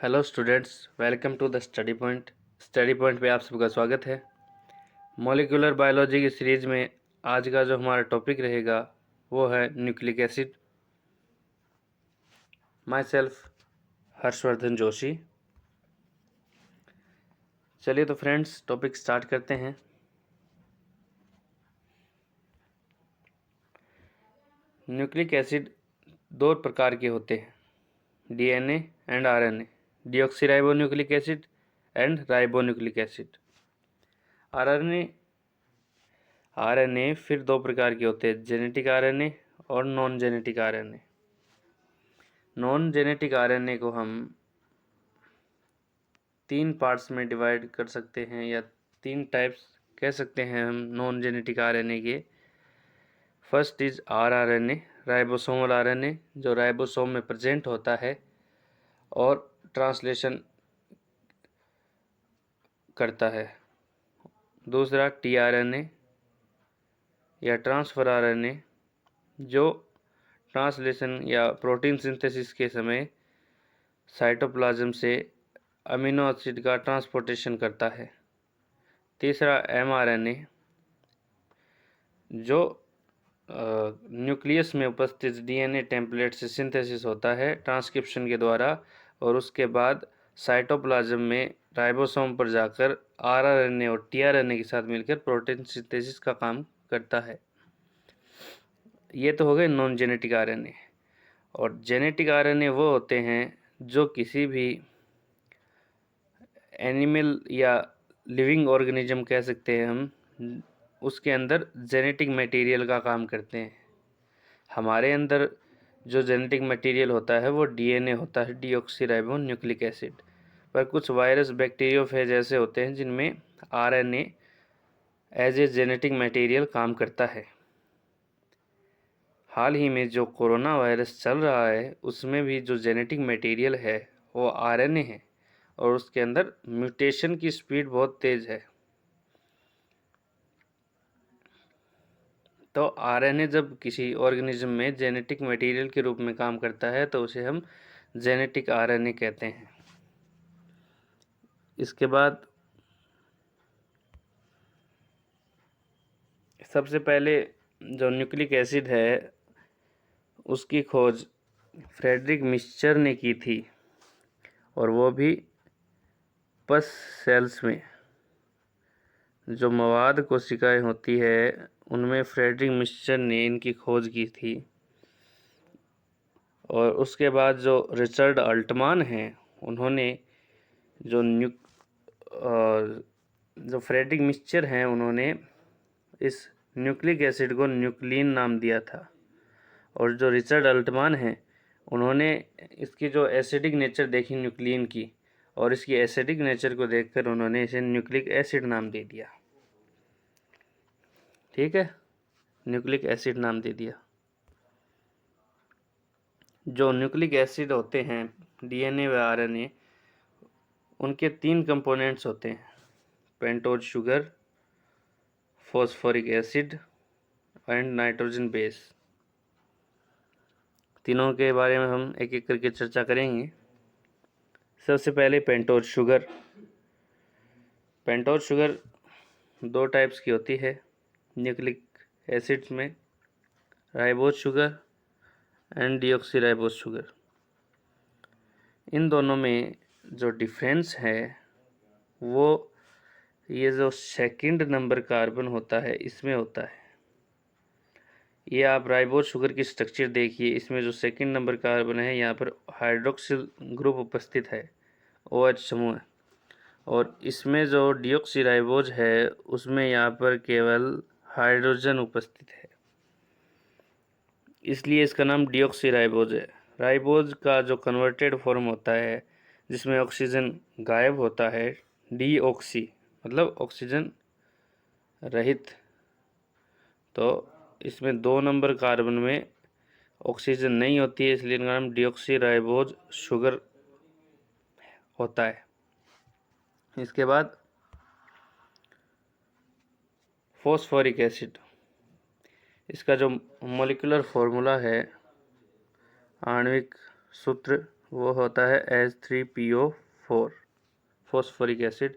Hello students, welcome to the study point पे आप सबका स्वागत है। मॉलिक्यूलर बायोलॉजी की सीरीज में आज का जो हमारा टॉपिक रहेगा वो है nucleic acid. My self Harshvardhan Joshi. चलिए तो फ्रेंड्स टॉपिक स्टार्ट करते हैं। न्यूक्लिक एसिड दो प्रकार के होते हैं, DNA and RNA, deoxyribonucleic acid and ribonucleic acid. RNA फिर दो प्रकार के होते हैं, जेनेटिक आरएनए और non genetic RNA. Non genetic RNA को हम तीन पार्ट्स में डिवाइड कर सकते हैं या तीन टाइप्स कह सकते हैं हम नॉन जेनेटिक आरएनए के। First is rRNA, ribosomal RNA, जो राइबोसोम में प्रेजेंट होता है और ट्रांसलेशन करता है। दूसरा टीआरएनए या ट्रांसफर आरएनए, जो ट्रांसलेशन या प्रोटीन सिंथेसिस के समय साइटोप्लाज्म से अमीनो एसिड का ट्रांसपोर्टेशन करता है। तीसरा एमआरएनए, जो न्यूक्लियस में उपस्थित डीएनए टेम्पलेट से सिंथेसिस होता है ट्रांसक्रिप्शन के द्वारा, और उसके बाद साइटोप्लाज्म में राइबोसोम पर जाकर आरआरएनए और टीआरएनए के साथ मिलकर प्रोटीन सिंथेसिस का काम करता है। ये तो हो गए नॉन जेनेटिक आरएनए। और जेनेटिक आरएनए वो होते हैं जो किसी भी एनिमल या लिविंग ऑर्गेनिज्म कह सकते हैं हम, उसके अंदर जेनेटिक मटेरियल का काम करते हैं। हमारे अंदर जो जेनेटिक मटेरियल होता है वो डीएनए होता है, डीऑक्सीराइबोन्यूक्लिक एसिड। पर कुछ वायरस बैक्टीरियोफेज ऐसे होते हैं जिनमें RNA as a genetic material काम करता है। हाल ही में जो कोरोना वायरस चल रहा है उसमें भी जो जेनेटिक मटेरियल है वो आरएनए है, और उसके अंदर म्यूटेशन की स्पीड बहुत तेज है। तो आरएनए जब किसी ऑर्गेनिज्म में जेनेटिक मटेरियल के रूप में काम करता है तो उसे हम जेनेटिक आरएनए कहते हैं। इसके बाद सबसे पहले जो न्यूक्लिक एसिड है उसकी खोज फ्रेडरिक मिक्सचर ने की थी, और वो भी पस सेल्स में जो मवाद कोशिकाएं होती है उनमें फ्रेडरिक मिक्सचर ने इनकी खोज की थी। और उसके बाद जो रिचर्ड अल्टमान हैं उन्होंने जो फ्रेडरिक मिक्सचर हैं उन्होंने इस न्यूक्लिक एसिड को न्यूक्लिन नाम दिया था, और जो रिचर्ड अल्टमान हैं उन्होंने इसकी जो एसिडिक नेचर देखी न्यूक्लिन की, और इसकी एसिडिक नेचर को देखकर उन्होंने इसे न्यूक्लिक एसिड नाम दे दिया। ठीक है, न्यूक्लिक एसिड नाम दे दिया। जो न्यूक्लिक एसिड होते हैं डीएनए व आरएनए, उनके तीन कंपोनेंट्स होते हैं, pentose sugar, phosphoric acid and nitrogen base. तीनों के बारे में हम एक एक करके चर्चा करेंगे। सबसे पहले पेंटोज शुगर। पेंटोज शुगर दो टाइप्स की होती है न्यूक्लिक एसिड्स में, ribose sugar and deoxyribose sugar. इन दोनों में जो डिफरेंस है वो ये जो सेकंड नंबर कार्बन होता है इसमें होता है। ये आप राइबोज शुगर की स्ट्रक्चर देखिए, इसमें जो सेकंड नंबर कार्बन है यहाँ पर हाइड्रोक्सिल ग्रुप उपस्थित है, OH समूह है, और इसमें जो डीऑक्सीराइबोज है उसमें यहाँ पर केवल हाइड्रोजन उपस्थित है, इसलिए इसका नाम डीऑक्सीराइबोज है। राइबोज का जो कन्वर्टेड फॉर्म होता है जिसमें ऑक्सीजन गायब होता है, डीऑक्सी मतलब ऑक्सीजन रहित, तो इसमें दो नंबर कार्बन में ऑक्सीजन नहीं होती है, इसलिए इनका नाम डीऑक्सीराइबोज शुगर होता है। इसके बाद फॉस्फोरिक एसिड, इसका जो मॉलिक्यूलर फॉर्मूला है, आणविक सूत्र वो होता है H3PO4 फॉस्फोरिक एसिड।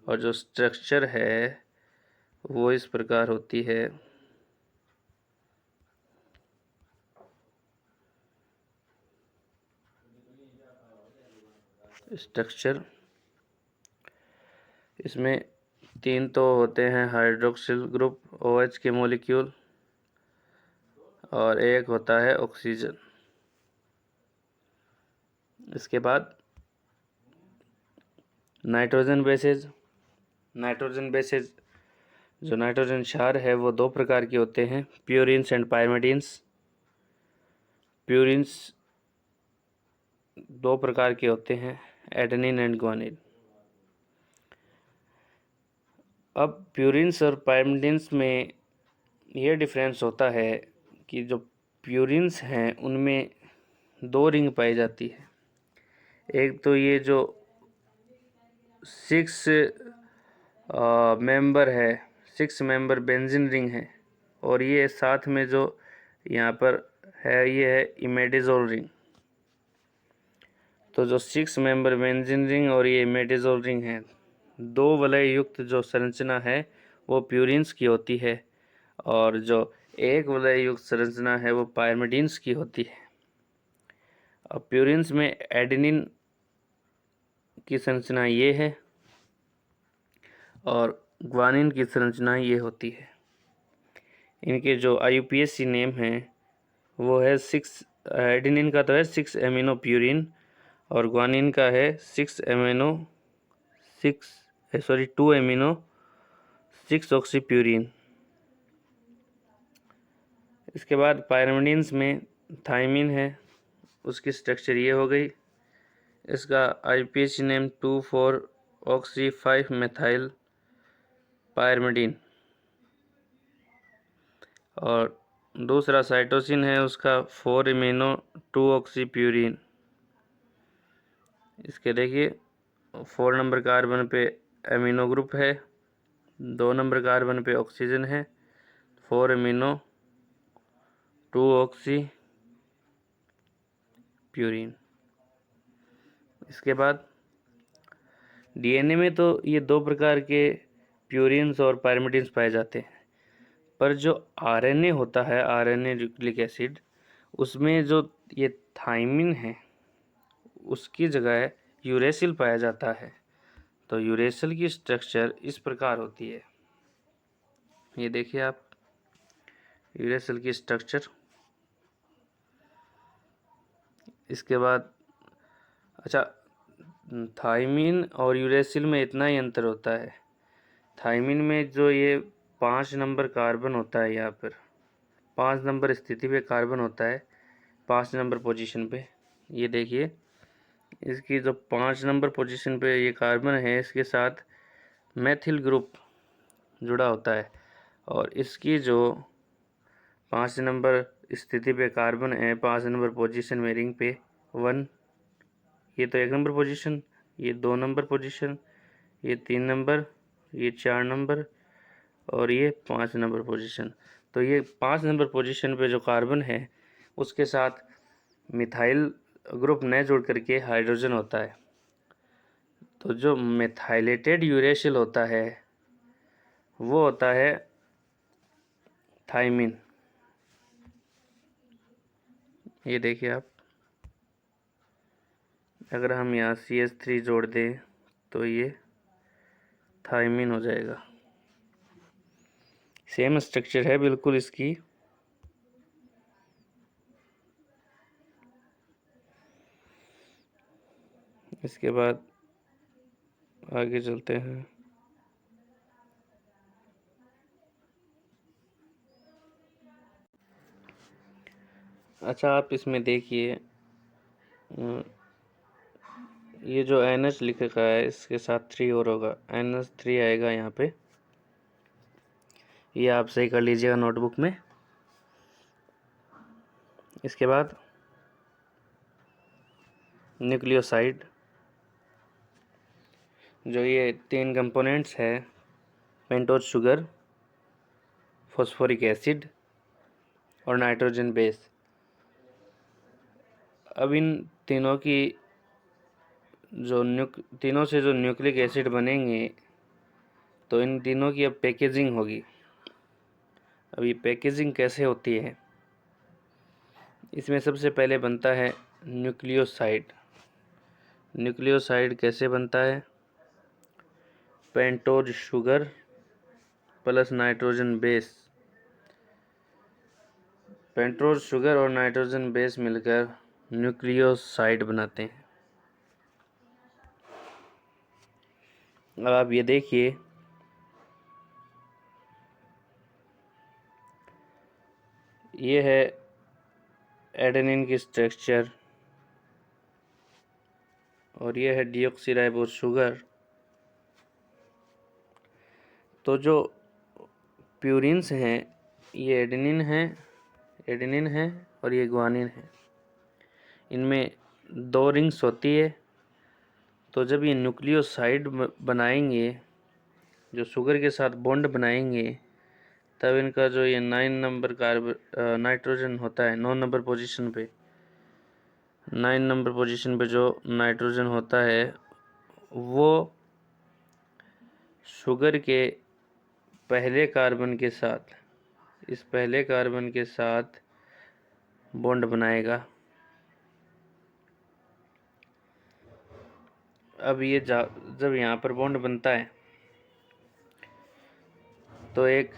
और जो स्ट्रक्चर है वो इस प्रकार होती है। स्ट्रक्चर इसमें 3 तो होते हैं हाइड्रोक्सिल ग्रुप OH के मॉलिक्यूल, और एक होता है ऑक्सीजन। इसके बाद नाइट्रोजन बेसेज। नाइट्रोजन बेसेज जो नाइट्रोजन क्षार है वो 2 प्रकार के होते हैं, प्यूरिन्स एंड पायरिमिडीन्स। प्यूरिन्स 2 प्रकार के होते हैं, एडेनिन एंड ग्वानिन। अब प्यूरिन्स और पायरिमिडीन्स में ये डिफरेंस होता है कि जो प्यूरिन्स हैं उनमें 2 रिंग पाई जाती है। एक तो ये जो 6 मेंबर है, 6 मेंबर बेंजीन रिंग है, और ये साथ में जो यहाँ पर है ये है इमेडिजोल रिंग। तो जो 6 मेंबर बेंजीन रिंग और ये इमेडिजोल रिंग है, 2 वलय युक्त जो संरचना है वो प्यूरिन्स की होती है, और जो एक वलय युक्त संरचना है वो पायरिमिडीन्स की होती है। अब प्यूरिन्स में एडेनिन की संरचना ये है और ग्वानिन की संरचना ये होती है। इनके जो IUPAC नेम है वो है 6, एडेनिन का तो है 6 एमिनो प्यूरिन, और ग्वानिन का है 2 एमिनो 6 ऑक्सीप्यूरिन। इसके बाद पायरिमिडीन्स में थाइमिन है, उसकी स्ट्रक्चर ये हो गई। इसका IUPAC नेम 2,4-ऑक्सी-5 मेथाइल पायरिमिडीन। और दूसरा साइटोसिन है उसका 4 एमिनो 2-ऑक्सीप्यूरिन। इसके देखिए 4 नंबर कार्बन पे एमिनो ग्रुप है, 2 नंबर कार्बन पे ऑक्सीजन है, 4 एमिनो 2-ऑक्सीप्यूरिन। इसके बाद DNA में तो ये 2 प्रकार के प्यूरिन्स और पायरिमिडीन्स पाए जाते हैं, पर जो RNA होता है, RNA न्यूक्लिक एसिड, उसमें जो ये थाइमिन है उसकी जगह यूरेसिल पाया जाता है। तो यूरेसिल की स्ट्रक्चर इस प्रकार होती है, ये देखिए आप यूरेसिल की स्ट्रक्चर। इसके बाद अच्छा, थाइमिन और यूरेसिल में इतना ही अंतर होता है। थाइमिन में जो ये 5 नंबर कार्बन होता है, यहाँ पर 5 नंबर स्थिति पे कार्बन होता है, 5 नंबर पोजीशन पे। ये देखिए इसकी जो 5 नंबर पोजीशन पे ये कार्बन है, इसके साथ मेथिल ग्रुप जुड़ा होता है, और इसकी जो 5 नंबर स्थिति पे कार्बन है, 5 नंबर पोजीशन में रिंग पे 1, ये तो 1 नंबर पोजीशन, ये 2 नंबर पोजीशन, ये 3 नंबर, ये 4 नंबर, और ये 5 नंबर पोजीशन। तो ये 5 नंबर पोजीशन पे जो कार्बन है उसके साथ मिथाइल ग्रुप न जुड़ करके हाइड्रोजन होता है। तो जो मेथाइलेटेड यूरेसिल होता है वो होता है थाइमिन। ये देखिए आप, अगर हम यहाँ CH3 जोड़ दें तो ये थाइमिन हो जाएगा। सेम स्ट्रक्चर है बिल्कुल इसकी। इसके बाद आगे चलते हैं। अच्छा, आप इसमें देखिए ये जो NH लिखा है इसके साथ 3 और होगा, NH3 आएगा यहाँ पे, ये आप सही कर लीजिएगा नोटबुक में। इसके बाद न्यूक्लियोसाइड, जो ये 3 कंपोनेंट्स है, पेंटोज शुगर, फॉस्फोरिक एसिड और नाइट्रोजन बेस। अब इन तीनों की तीनों से जो न्यूक्लिक एसिड बनेंगे, तो इन तीनों की अब पैकेजिंग होगी। अब ये पैकेजिंग कैसे होती है? इसमें सबसे पहले बनता है न्यूक्लियोसाइड। न्यूक्लियोसाइड कैसे बनता है? Pentose sugar plus nitrogen base. Pentose sugar और नाइट्रोजन बेस मिलकर न्यूक्लियोसाइड बनाते हैं। अब आप ये देखिए, ये है एडेनिन की स्ट्रक्चर और ये है डीऑक्सीराइबोस शुगर। तो जो प्यूरिन्स हैं, ये एडेनिन है और ये ग्वानिन है। इनमें 2 रिंग्स होती है। तो जब ये न्यूक्लियोसाइड बनाएंगे, जो शुगर के साथ बॉन्ड बनाएंगे, तब इनका जो ये 9 नंबर नाइट्रोजन होता है, 9 नंबर पोजीशन पे 9 नंबर पोजीशन पे जो नाइट्रोजन होता है, वो शुगर के पहले कार्बन के साथ, इस पहले कार्बन के साथ बॉन्ड बनाएगा। अब ये जब यहाँ पर बॉन्ड बनता है, तो एक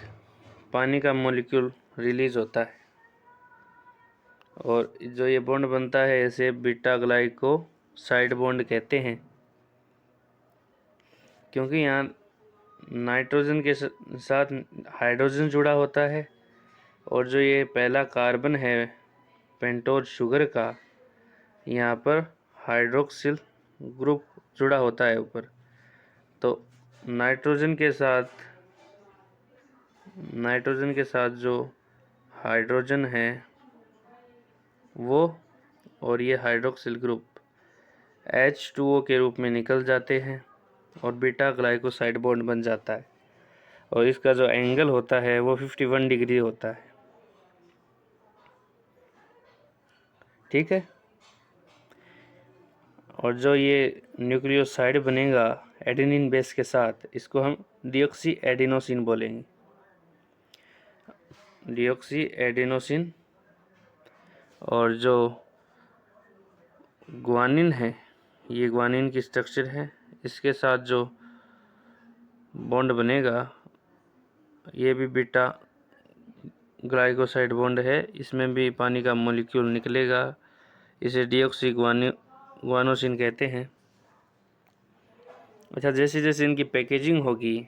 पानी का मॉलिक्यूल रिलीज होता है और जो ये बॉन्ड बनता है, इसे बीटा ग्लाइकोसाइड बॉन्ड कहते हैं। क्योंकि यहाँ नाइट्रोजन के साथ हाइड्रोजन जुड़ा होता है और जो ये पहला कार्बन है पेंटोज शुगर का, यहाँ पर हाइड्रोक्सिल ग्रुप जुड़ा होता है ऊपर। तो नाइट्रोजन के साथ जो हाइड्रोजन है वो और ये हाइड्रोक्सिल ग्रुप H2O के रूप में निकल जाते हैं और बीटा ग्लाइकोसाइड बॉन्ड बन जाता है। और इसका जो एंगल होता है वो 51 डिग्री होता है। ठीक है। और जो ये न्यूक्लियोसाइड बनेगा एडेनिन बेस के साथ, इसको हम डीऑक्सी एडिनोसिन बोलेंगे। Deoxy adenosine. और जो ग्वानिन है, ये ग्वानिन की स्ट्रक्चर है। इसके साथ जो बॉन्ड बनेगा, ये भी बीटा ग्लाइकोसाइड बॉन्ड है। इसमें भी पानी का मॉलिक्यूल निकलेगा। इसे डीऑक्सी ग्वानोसिन कहते हैं। अच्छा, जैसे जैसे इनकी पैकेजिंग होगी,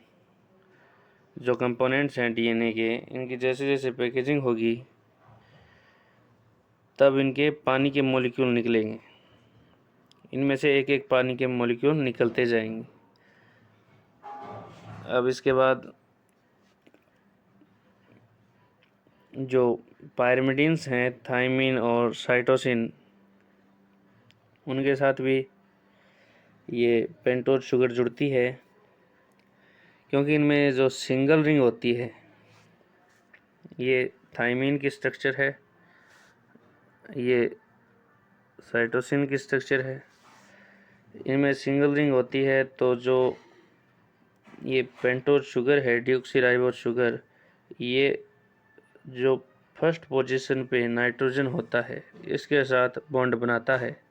जो कंपोनेंट्स हैं डीएनए के, इनकी जैसे जैसे पैकेजिंग होगी, तब इनके पानी के मॉलिक्यूल निकलेंगे। इनमें से एक एक पानी के मॉलिक्यूल निकलते जाएंगे। अब इसके बाद जो पायरिमिडीन्स हैं, थायमिन और साइटोसिन, उनके साथ भी ये पेंटोज शुगर जुड़ती है। क्योंकि इनमें जो सिंगल रिंग होती है, ये थायमिन की स्ट्रक्चर है, ये साइटोसिन की स्ट्रक्चर है। इनमें सिंगल रिंग होती है। तो जो ये पेंटोज शुगर है, डीऑक्सीराइबोस शुगर, ये जो फर्स्ट पोजीशन पे नाइट्रोजन होता है, इसके साथ बॉन्ड बनाता है।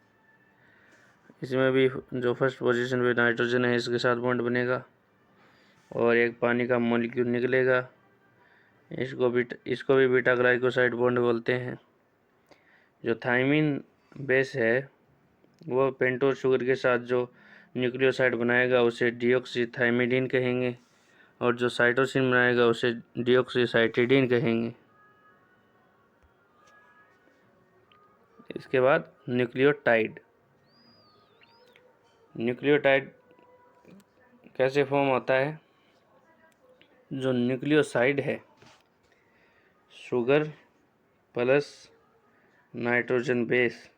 इसमें भी जो फर्स्ट पोजीशन पे नाइट्रोजन है, इसके साथ बॉन्ड बनेगा और एक पानी का मॉलिक्यूल निकलेगा। इसको भी बीटा ग्लाइकोसाइड बॉन्ड बोलते हैं। जो थायमिन बेस है, वो पेंटोज शुगर के साथ जो न्यूक्लियोसाइड बनाएगा, उसे डीऑक्सीथाइमिडीन कहेंगे। और जो साइटोसिन बनाएगा, उसे डीऑक्सीसाइटिडीन कहेंगे। इसके बाद न्यूक्लियोटाइड कैसे फॉर्म होता है? जो न्यूक्लियोसाइड है, शुगर प्लस नाइट्रोजन बेस,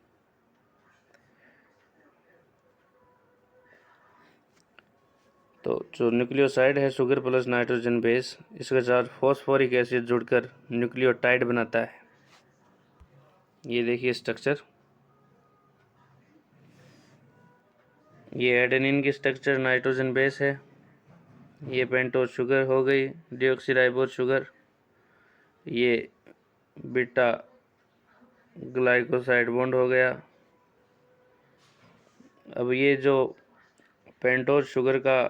तो जो न्यूक्लियोसाइड है शुगर प्लस नाइट्रोजन बेस, इसके साथ फॉस्फोरिक एसिड जुड़कर न्यूक्लियोटाइड बनाता है। ये देखिए स्ट्रक्चर। ये एडेनिन की स्ट्रक्चर नाइट्रोजन बेस है। ये पेंटोज शुगर हो गई, डीऑक्सीराइबोज शुगर। ये बीटा ग्लाइकोसाइड बॉन्ड हो गया। अब ये जो पेंटोज शुगर का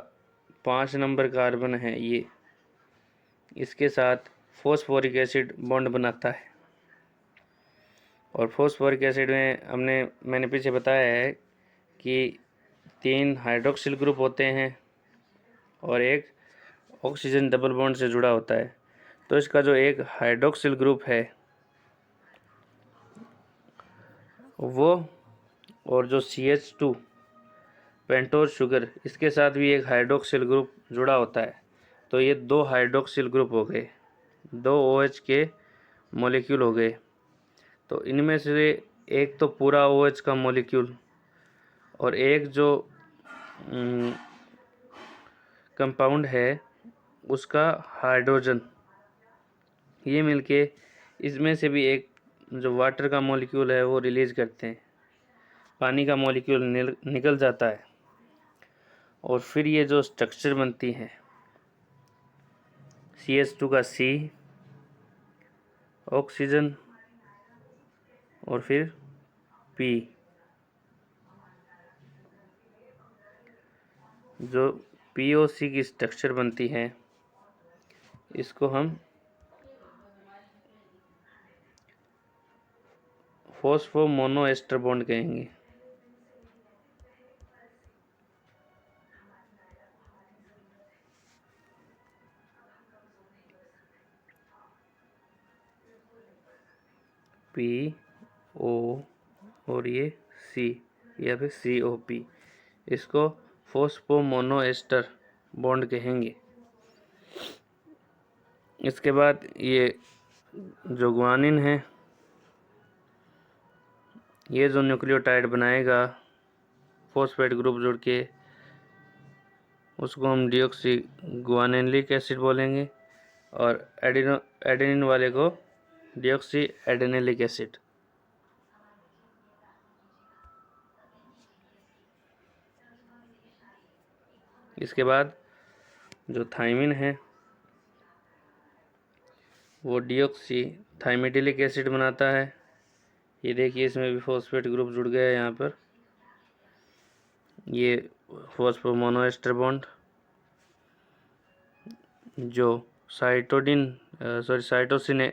5 नंबर कार्बन है, ये इसके साथ फॉस्फोरिक एसिड बॉन्ड बनाता है। और फॉस्फोरिक एसिड में मैंने पीछे बताया है कि 3 हाइड्रोक्सिल ग्रुप होते हैं और एक ऑक्सीजन डबल बॉन्ड से जुड़ा होता है। तो इसका जो एक हाइड्रोक्सिल ग्रुप है वो, और जो CH2 पेंटोज शुगर, इसके साथ भी एक हाइड्रोक्सिल ग्रुप जुड़ा होता है। तो ये 2 हाइड्रोक्सिल ग्रुप हो गए, 2 OH के मॉलिक्यूल हो गए। तो इनमें से एक तो पूरा OH का मॉलिक्यूल और एक जो कंपाउंड है उसका हाइड्रोजन, ये मिलके इसमें से भी एक जो वाटर का मॉलिक्यूल है वो रिलीज करते हैं, पानी का मॉलिक्यूल निकल जाता है। और फिर ये जो स्ट्रक्चर बनती है CH2 का C, ऑक्सीजन और फिर P, जो POC की स्ट्रक्चर बनती है इसको हम फॉस्फो मोनोएस्टर बॉन्ड कहेंगे। PO और ये C या फिर COP, इसको फॉस्फो मोनोएस्टर बॉन्ड कहेंगे। इसके बाद ये जो ग्वानिन है, ये जो न्यूक्लियोटाइड बनाएगा फॉस्फेट ग्रुप जुड़ के, उसको हम डीऑक्सी ग्वानिलिक एसिड बोलेंगे। और एडेनिन वाले को डीऑक्सी एडेनिलिक एसिड। इसके बाद जो थाइमिन है वो डीऑक्सी थाइमिडिलिक एसिड बनाता है। ये देखिए इसमें भी फॉस्फेट ग्रुप जुड़ गया है यहाँ पर, ये फॉस्फो मोनोएस्टर बॉन्ड। जो साइटोसिन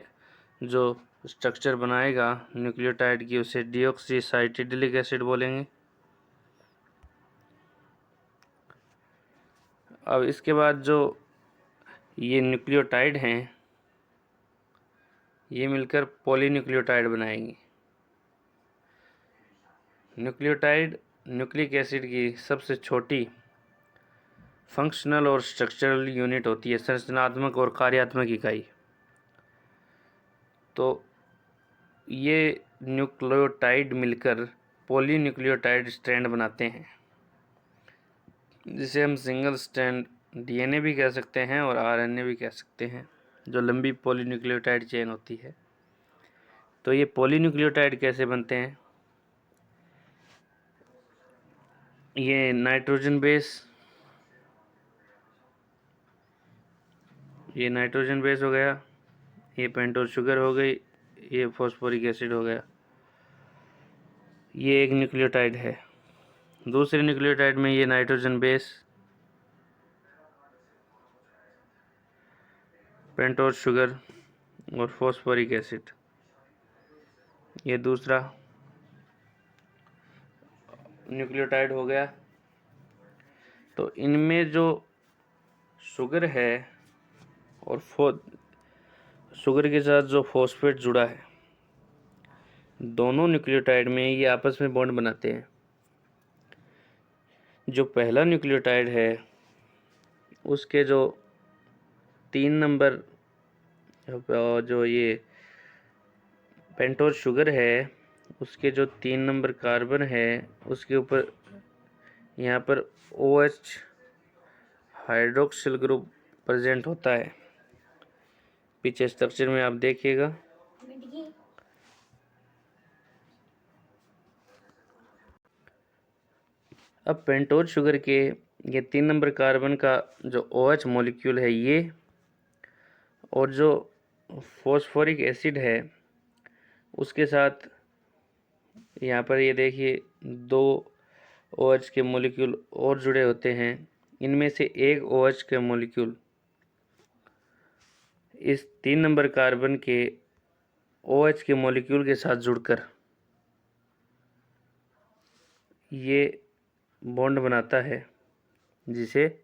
जो स्ट्रक्चर बनाएगा न्यूक्लियोटाइड की, उसे डीऑक्सी साइटिडिलिक एसिड बोलेंगे। अब इसके बाद जो ये न्यूक्लियोटाइड हैं ये मिलकर पॉलीन्यूक्लियोटाइड बनाएंगे। न्यूक्लियोटाइड न्यूक्लिक एसिड की सबसे छोटी फंक्शनल और स्ट्रक्चरल यूनिट होती है, संरचनात्मक और कार्यात्मक इकाई। तो ये न्यूक्लियोटाइड मिलकर पॉलीन्यूक्लियोटाइड स्ट्रैंड बनाते हैं, जिसे हम सिंगल स्ट्रैंड DNA भी कह सकते हैं और RNA भी कह सकते हैं, जो लंबी पॉलीन्यूक्लियोटाइड चेन होती है। तो ये पॉलीन्यूक्लियोटाइड कैसे बनते हैं? ये नाइट्रोजन बेस हो गया, ये पेंटोज शुगर हो गई, ये फॉस्फोरिक एसिड हो गया। ये एक न्यूक्लियोटाइड है। दूसरे न्यूक्लियोटाइड में ये नाइट्रोजन बेस, पेंटोज शुगर और फॉस्फोरिक एसिड, ये दूसरा न्यूक्लियोटाइड हो गया। तो इनमें जो शुगर है और शुगर के साथ जो फॉस्फेट जुड़ा है, दोनों न्यूक्लियोटाइड में ये आपस में बॉन्ड बनाते हैं। जो पहला न्यूक्लियोटाइड है उसके जो 3 नंबर, जो ये पेंटोज शुगर है उसके जो 3 नंबर कार्बन है उसके ऊपर यहाँ पर OH हाइड्रोक्सिल ग्रुप प्रेजेंट होता है। पीछे स्ट्रक्चर में आप देखिएगा। अब पेंटोज शुगर के ये 3 नंबर कार्बन का जो OH मॉलिक्यूल है ये, और जो फॉस्फोरिक एसिड है उसके साथ यहाँ पर ये देखिए 2 OH के मॉलिक्यूल और जुड़े होते हैं। इनमें से एक OH के मॉलिक्यूल इस 3 नंबर कार्बन के OH के मॉलिक्यूल के साथ जुड़कर ये बॉन्ड बनाता है, जिसे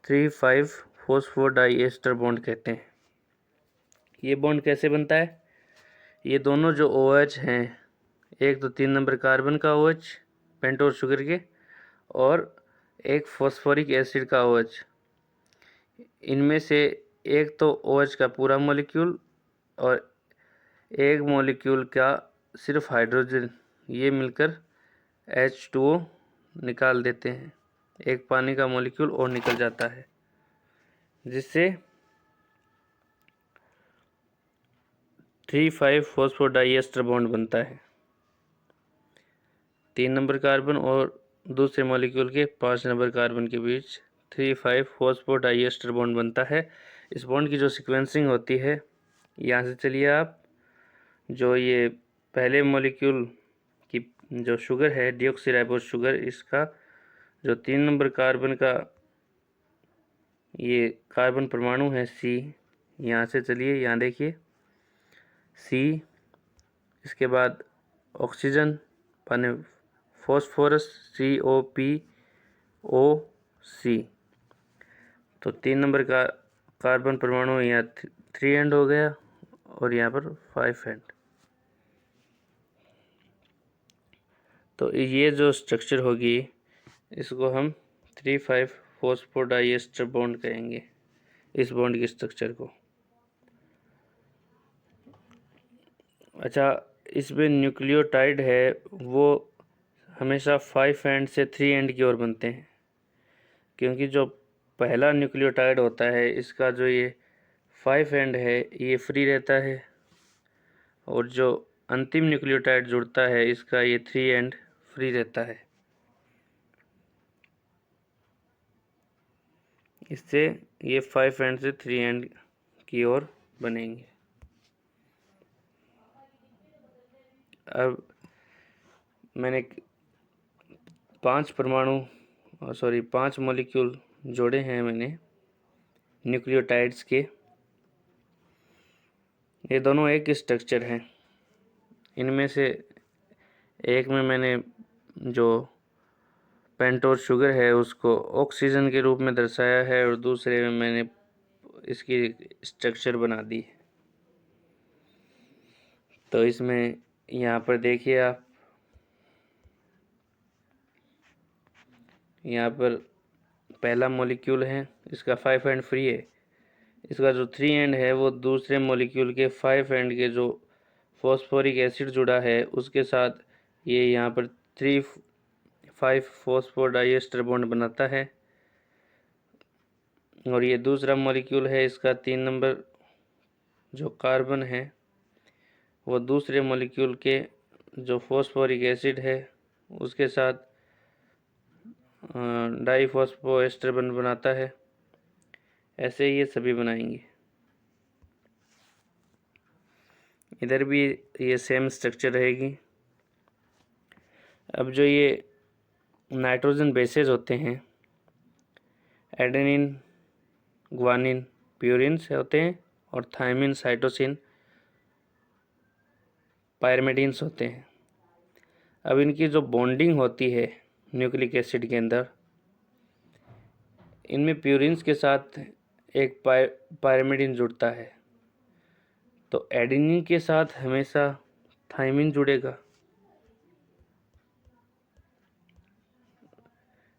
3,5 फॉस्फोडाइएस्टर बॉन्ड कहते हैं। ये बॉन्ड कैसे बनता है? ये दोनों जो OH हैं, एक तो 3 नंबर कार्बन का OH पेंटोज शुगर के, और एक फॉस्फोरिक एसिड का OH, इनमें से एक तो OH का पूरा मॉलिक्यूल और एक मॉलिक्यूल का सिर्फ हाइड्रोजन, ये मिलकर H2O निकाल देते हैं। एक पानी का मॉलिक्यूल और निकल जाता है, जिससे 3,5 फॉस्फोडाइएस्टर बॉन्ड बनता है। 3 नंबर कार्बन और दूसरे मॉलिक्यूल के 5 नंबर कार्बन के बीच 3,5 फॉस्फोडाइएस्टर बॉन्ड बनता है। इस बॉन्ड की जो सीक्वेंसिंग होती है, यहाँ से चलिए आप, जो ये पहले मॉलिक्यूल की जो शुगर है डीऑक्सीराइबोज शुगर, इसका जो 3 नंबर कार्बन का ये कार्बन परमाणु है C, यहाँ से चलिए यहाँ देखिए C, इसके बाद ऑक्सीजन पाने फॉस्फोरस COPOC, तो 3 नंबर का कार्बन परमाणु यहाँ 3 एंड हो गया और यहाँ पर 5 एंड। तो ये जो स्ट्रक्चर होगी इसको हम 3,5 फॉस्फोडाइएस्टर बॉन्ड कहेंगे, इस बॉन्ड के स्ट्रक्चर को। अच्छा, इसमें न्यूक्लियोटाइड है वो हमेशा 5 एंड से 3 एंड की ओर बनते हैं, क्योंकि जो पहला न्यूक्लियोटाइड होता है इसका जो ये 5 एंड है ये फ्री रहता है, और जो अंतिम न्यूक्लियोटाइड जुड़ता है इसका ये 3 एंड फ्री रहता है। इससे ये 5 एंड से 3 एंड की ओर बनेंगे। अब मैंने 5 मॉलिक्यूल जोड़े हैं मैंने न्यूक्लियोटाइड्स के। ये दोनों एक स्ट्रक्चर हैं। इनमें से एक में मैंने जो पेंटोज शुगर है उसको ऑक्सीजन के रूप में दर्शाया है, और दूसरे में मैंने इसकी स्ट्रक्चर बना दी। तो इसमें यहाँ पर देखिए आप, यहाँ पर पहला मॉलिक्यूल है, इसका 5 एंड फ्री है। इसका जो 3 एंड है वो दूसरे मॉलिक्यूल के 5 एंड के जो फॉस्फोरिक एसिड जुड़ा है उसके साथ ये यहाँ पर 3,5 फॉस्फोडाइएस्टर बॉन्ड बनाता है। और ये दूसरा मॉलिक्यूल है, इसका 3 नंबर जो कार्बन है वो दूसरे मॉलिक्यूल के जो फॉस्फोरिक एसिड है उसके साथ डाईफॉस्फोएस्टर बॉन्ड बनाता है। ऐसे ही ये सभी बनाएंगे। इधर भी ये सेम स्ट्रक्चर रहेगी। अब जो ये नाइट्रोजन बेसेस होते हैं, एडेनिन, ग्वानिन, प्यूरिन से होते हैं, और थायमिन, साइटोसिन, पायरिमिडीन्स होते हैं। अब इनकी जो बॉन्डिंग होती है न्यूक्लिक एसिड के अंदर, इनमें प्यूरिन्स के साथ एक पायरिमिडीन जुड़ता है, तो एडेनिन के साथ हमेशा थायमिन जुड़ेगा,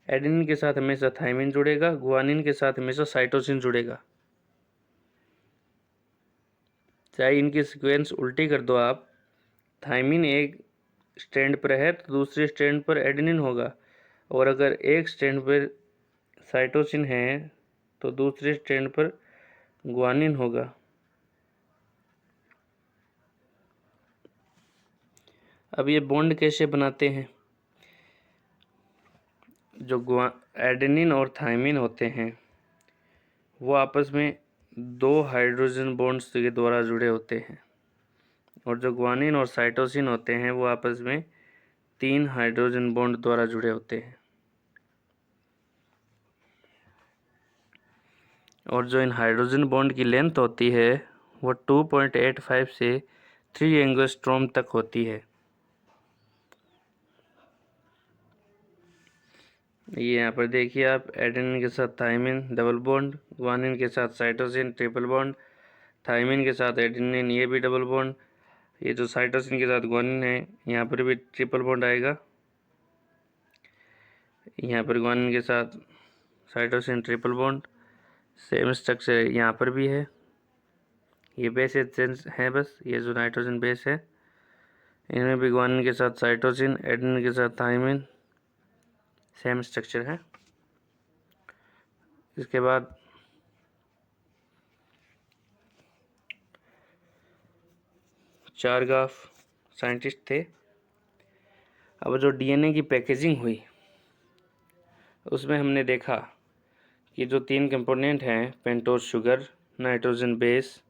एडेनिन के साथ हमेशा थायमिन जुड़ेगा, ग्वानिन के साथ हमेशा साइटोसिन जुड़ेगा। चाहे इनकी सीक्वेंस उल्टी कर दो आप, थायमिन एक स्टैंड पर है तो दूसरे स्टैंड पर एडेनिन होगा, और अगर एक स्टैंड पर साइटोसिन है तो दूसरे स्टैंड पर ग्वानिन होगा। अब ये बॉन्ड कैसे बनाते हैं? जो एडेनिन और थायमिन होते हैं वो आपस में 2 हाइड्रोजन बॉन्ड्स के द्वारा जुड़े होते हैं, और जो ग्वानिन और साइटोसिन होते हैं वो आपस में 3 हाइड्रोजन बॉन्ड द्वारा जुड़े होते हैं। और जो इन हाइड्रोजन बॉन्ड की लेंथ होती है वो 2.85 से 3 एंगस्ट्रॉम तक होती है। ये यहाँ पर देखिए आप, एडेनिन के साथ थायमिन डबल बॉन्ड, ग्वानिन के साथ साइटोसिन ट्रिपल बॉन्ड, थायमिन के साथ एडेनिन ये भी डबल बॉन्ड, ये जो साइटोसिन के साथ ग्वानिन है यहाँ पर भी ट्रिपल बॉन्ड आएगा, यहाँ पर ग्वानिन के साथ cytosine triple bond, same structure यहाँ पर भी है। ये बेस है, बस ये जो नाइट्रोजन बेस है इनमें भी ग्वानिन के साथ साइटोसिन, एडेनिन के साथ थायमिन, सेम स्ट्रक्चर है। इसके बाद चारगाफ साइंटिस्ट थे। अब जो डीएनए की पैकेजिंग हुई उसमें हमने देखा कि जो 3 कंपोनेंट हैं, पेंटोज शुगर, नाइट्रोजन बेस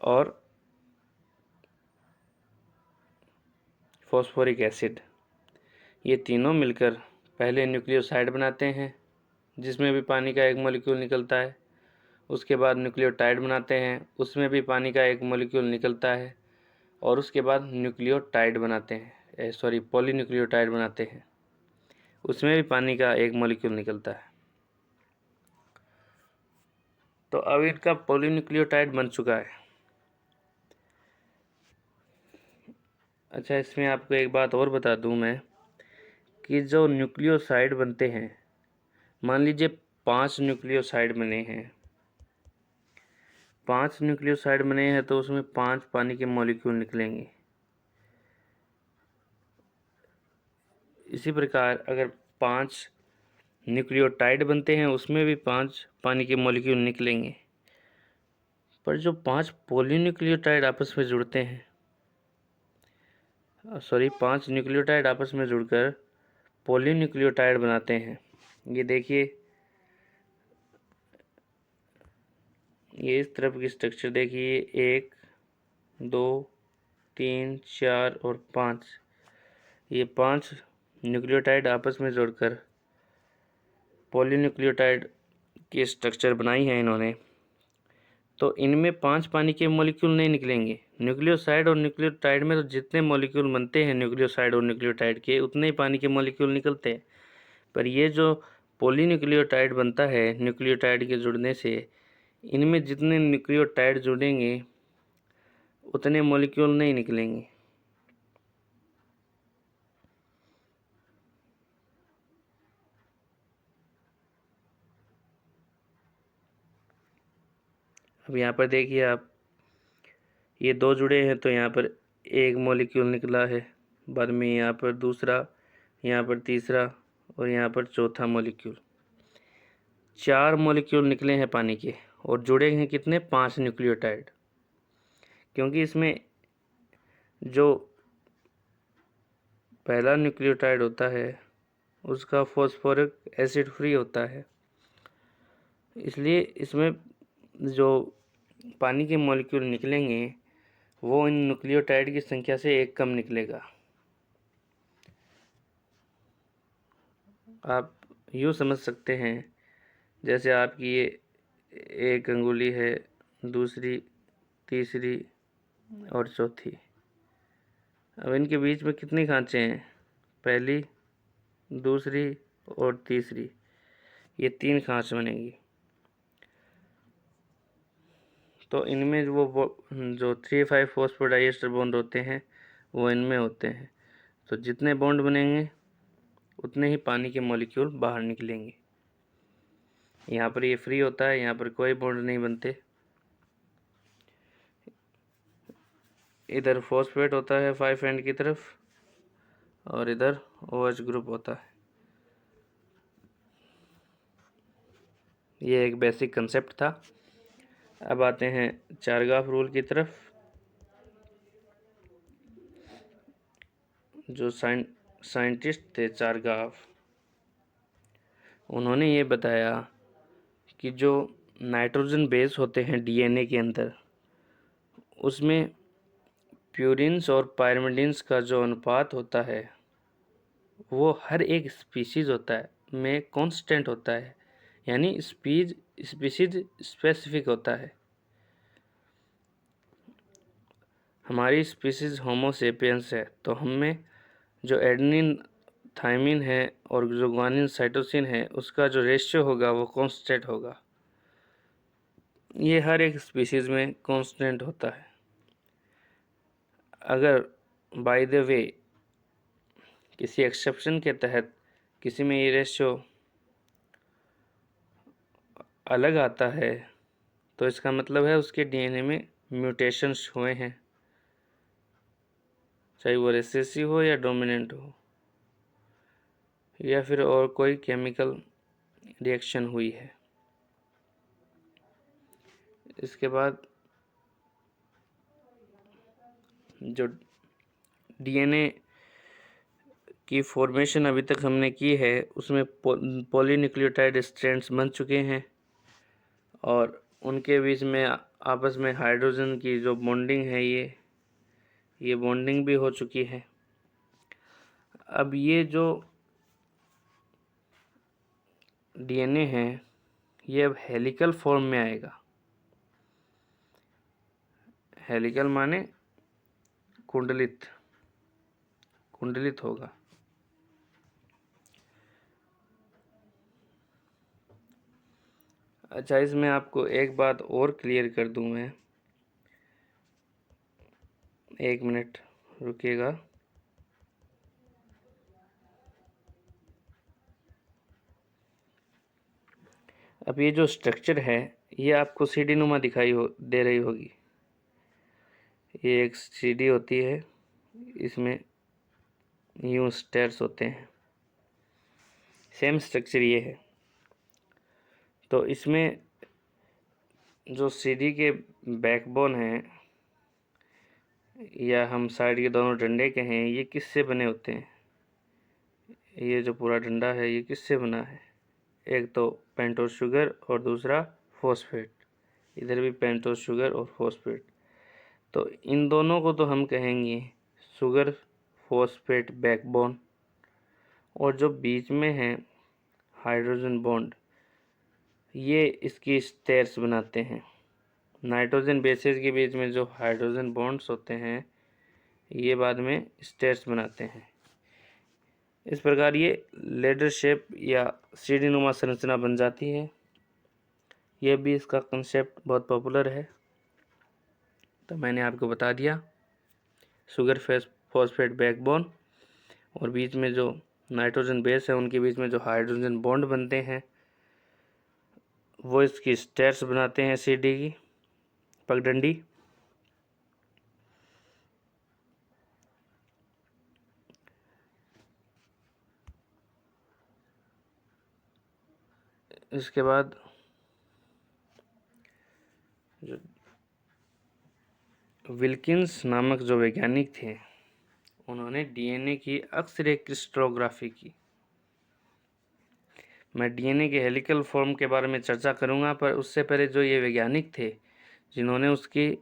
और फॉस्फोरिक एसिड, ये तीनों मिलकर पहले न्यूक्लियोसाइड बनाते हैं जिसमें भी पानी का एक मॉलिक्यूल निकलता है। उसके बाद न्यूक्लियोटाइड बनाते हैं, उसमें भी पानी का एक मॉलिक्यूल निकलता है। और उसके बाद न्यूक्लियोटाइड बनाते हैं, पॉलीन्यूक्लियोटाइड बनाते हैं, उसमें भी पानी का एक मॉलिक्यूल निकलता है। तो अब इनका पॉलीन्यूक्लियोटाइड बन चुका है। अच्छा, इसमें आपको एक बात और बता दूं मैं कि जो न्यूक्लियोसाइड बनते हैं, मान लीजिए 5 न्यूक्लियोसाइड बने हैं, 5 न्यूक्लियोसाइड बने हैं तो उसमें 5 पानी के मॉलिक्यूल निकलेंगे। इसी प्रकार अगर 5 न्यूक्लियोटाइड बनते हैं उसमें भी 5 पानी के मॉलिक्यूल निकलेंगे। पर जो 5 पॉलीन्यूक्लियोटाइड आपस में जुड़ते हैं, 5 न्यूक्लियोटाइड आपस में जुड़कर पॉलीन्यूक्लियोटाइड बनाते हैं। ये देखिए, ये इस तरफ की स्ट्रक्चर देखिए, 1 2 3 4 और 5, ये 5 न्यूक्लियोटाइड आपस में जोड़कर पॉलीन्यूक्लियोटाइड की स्ट्रक्चर बनाई है इन्होंने। तो इनमें 5 पानी के मॉलिक्यूल नहीं निकलेंगे। न्यूक्लियोसाइड और न्यूक्लियोटाइड में तो जितने मॉलिक्यूल बनते हैं न्यूक्लियोसाइड और न्यूक्लियोटाइड के, उतने ही पानी के मॉलिक्यूल निकलते हैं। पर ये जो पॉलीन्यूक्लियोटाइड बनता है न्यूक्लियोटाइड के जुड़ने से, इनमें जितने न्यूक्लियोटाइड जुड़ेंगे उतने मॉलिक्यूल नहीं निकलेंगे। अब यहाँ पर देखिए आप, ये 2 जुड़े हैं तो यहाँ पर एक मॉलिक्यूल निकला है, बाद में यहाँ पर दूसरा, यहाँ पर तीसरा और यहाँ पर चौथा मॉलिक्यूल। 4 मॉलिक्यूल निकले हैं पानी के और जुड़े हैं कितने, 5 न्यूक्लियोटाइड। क्योंकि इसमें जो पहला न्यूक्लियोटाइड होता है उसका फॉस्फोरिक एसिड फ्री होता है, इसलिए इसमें जो पानी के मॉलिक्यूल निकलेंगे वो इन न्यूक्लियोटाइड की संख्या से एक कम निकलेगा। आप यूँ समझ सकते हैं जैसे आपकी ये एक अंगुली है, दूसरी, तीसरी और चौथी। अब इनके बीच में कितनी खांचे हैं, पहली, दूसरी और तीसरी, ये 3 खांच बनेंगी। तो इनमें जो 3,5 फॉस्फोडाइएस्टर बॉन्ड होते हैं वो इनमें होते हैं। तो जितने बॉन्ड बनेंगे उतने ही पानी के मॉलिक्यूल बाहर निकलेंगे। यहाँ पर ये फ्री होता है, यहाँ पर कोई बॉन्ड नहीं बनते। इधर फॉस्फेट होता है 5 एंड की तरफ और इधर OH ग्रुप होता है। ये एक बेसिक कंसेप्ट था। अब आते हैं चारगाफ रूल की तरफ। जो साइंटिस्ट थे चारगाफ, उन्होंने ये बताया कि जो नाइट्रोजन बेस होते हैं डीएनए के अंदर, उसमें प्यूरिन्स और पायरिमिडिन्स का जो अनुपात होता है वो हर एक स्पीशीज़ होता है में कांस्टेंट होता है, यानी स्पीशीज स्पेसिफिक होता है। हमारी स्पीशीज़ होमो सेपियंस है, तो हमें जो एडेनिन थायमिन है और जो ग्वानिन साइटोसिन है उसका जो रेशियो होगा वो कांस्टेंट होगा। ये हर एक स्पीशीज़ में कांस्टेंट होता है। अगर बाय द वे किसी एक्सेप्शन के तहत किसी में ये रेशियो अलग आता है तो इसका मतलब है उसके डीएनए में म्यूटेशंस हुए हैं, चाहे वो रिसेसिव हो या डोमिनेंट हो, या फिर और कोई केमिकल रिएक्शन हुई है। इसके बाद जो डीएनए की फॉर्मेशन अभी तक हमने की है उसमें पॉलीन्यूक्लियोटाइड स्ट्रैंड्स बन चुके हैं और उनके बीच में आपस में हाइड्रोजन की जो बॉन्डिंग है ये बॉन्डिंग भी हो चुकी है। अब ये जो डीएनए है ये अब हेलिकल फॉर्म में आएगा। हेलिकल माने कुंडलित होगा। अच्छा, इसमें आपको एक बात और क्लियर कर दूं मैं, एक मिनट रुकिएगा। अब ये जो स्ट्रक्चर है ये आपको सीढ़ी नुमा दिखाई दे रही होगी। ये एक सीढ़ी होती है, इसमें यूं स्टेयर्स होते हैं, सेम स्ट्रक्चर ये है। तो इसमें जो सीढ़ी के बैकबोन हैं या हम साइड के दोनों डंडे के हैं, ये किससे बने होते हैं? ये जो पूरा डंडा है ये किससे बना है? एक तो पेंटोस शुगर और दूसरा फॉस्फेट। इधर भी पेंटोस शुगर और फॉस्फेट। तो इन दोनों को तो हम कहेंगे शुगर फॉस्फेट बैकबोन, और जो बीच में है हाइड्रोजन बॉन्ड ये इसकी स्टेयर्स बनाते हैं। नाइट्रोजन बेसेस के बीच में जो हाइड्रोजन बॉन्ड्स होते हैं ये बाद में स्टेयर्स बनाते हैं। इस प्रकार ये लेडर शेप या सीढ़ी नुमा संरचना बन जाती है। यह भी इसका कंसेप्ट बहुत पॉपुलर है, तो मैंने आपको बता दिया। शुगर फॉस्फेट बैकबोन और बीच में जो नाइट्रोजन बेस है उनके बीच में जो हाइड्रोजन बॉन्ड बनते हैं वो इसकी स्टेयर्स बनाते हैं, सीढ़ी की पगडंडी। इसके बाद जो विल्किंस नामक जो वैज्ञानिक थे उन्होंने डीएनए की अक्स-रे क्रिस्टलोग्राफी की। मैं डीएनए के हेलिकल फॉर्म के बारे में चर्चा करूंगा, पर उससे पहले जो ये वैज्ञानिक थे जिन्होंने उसकी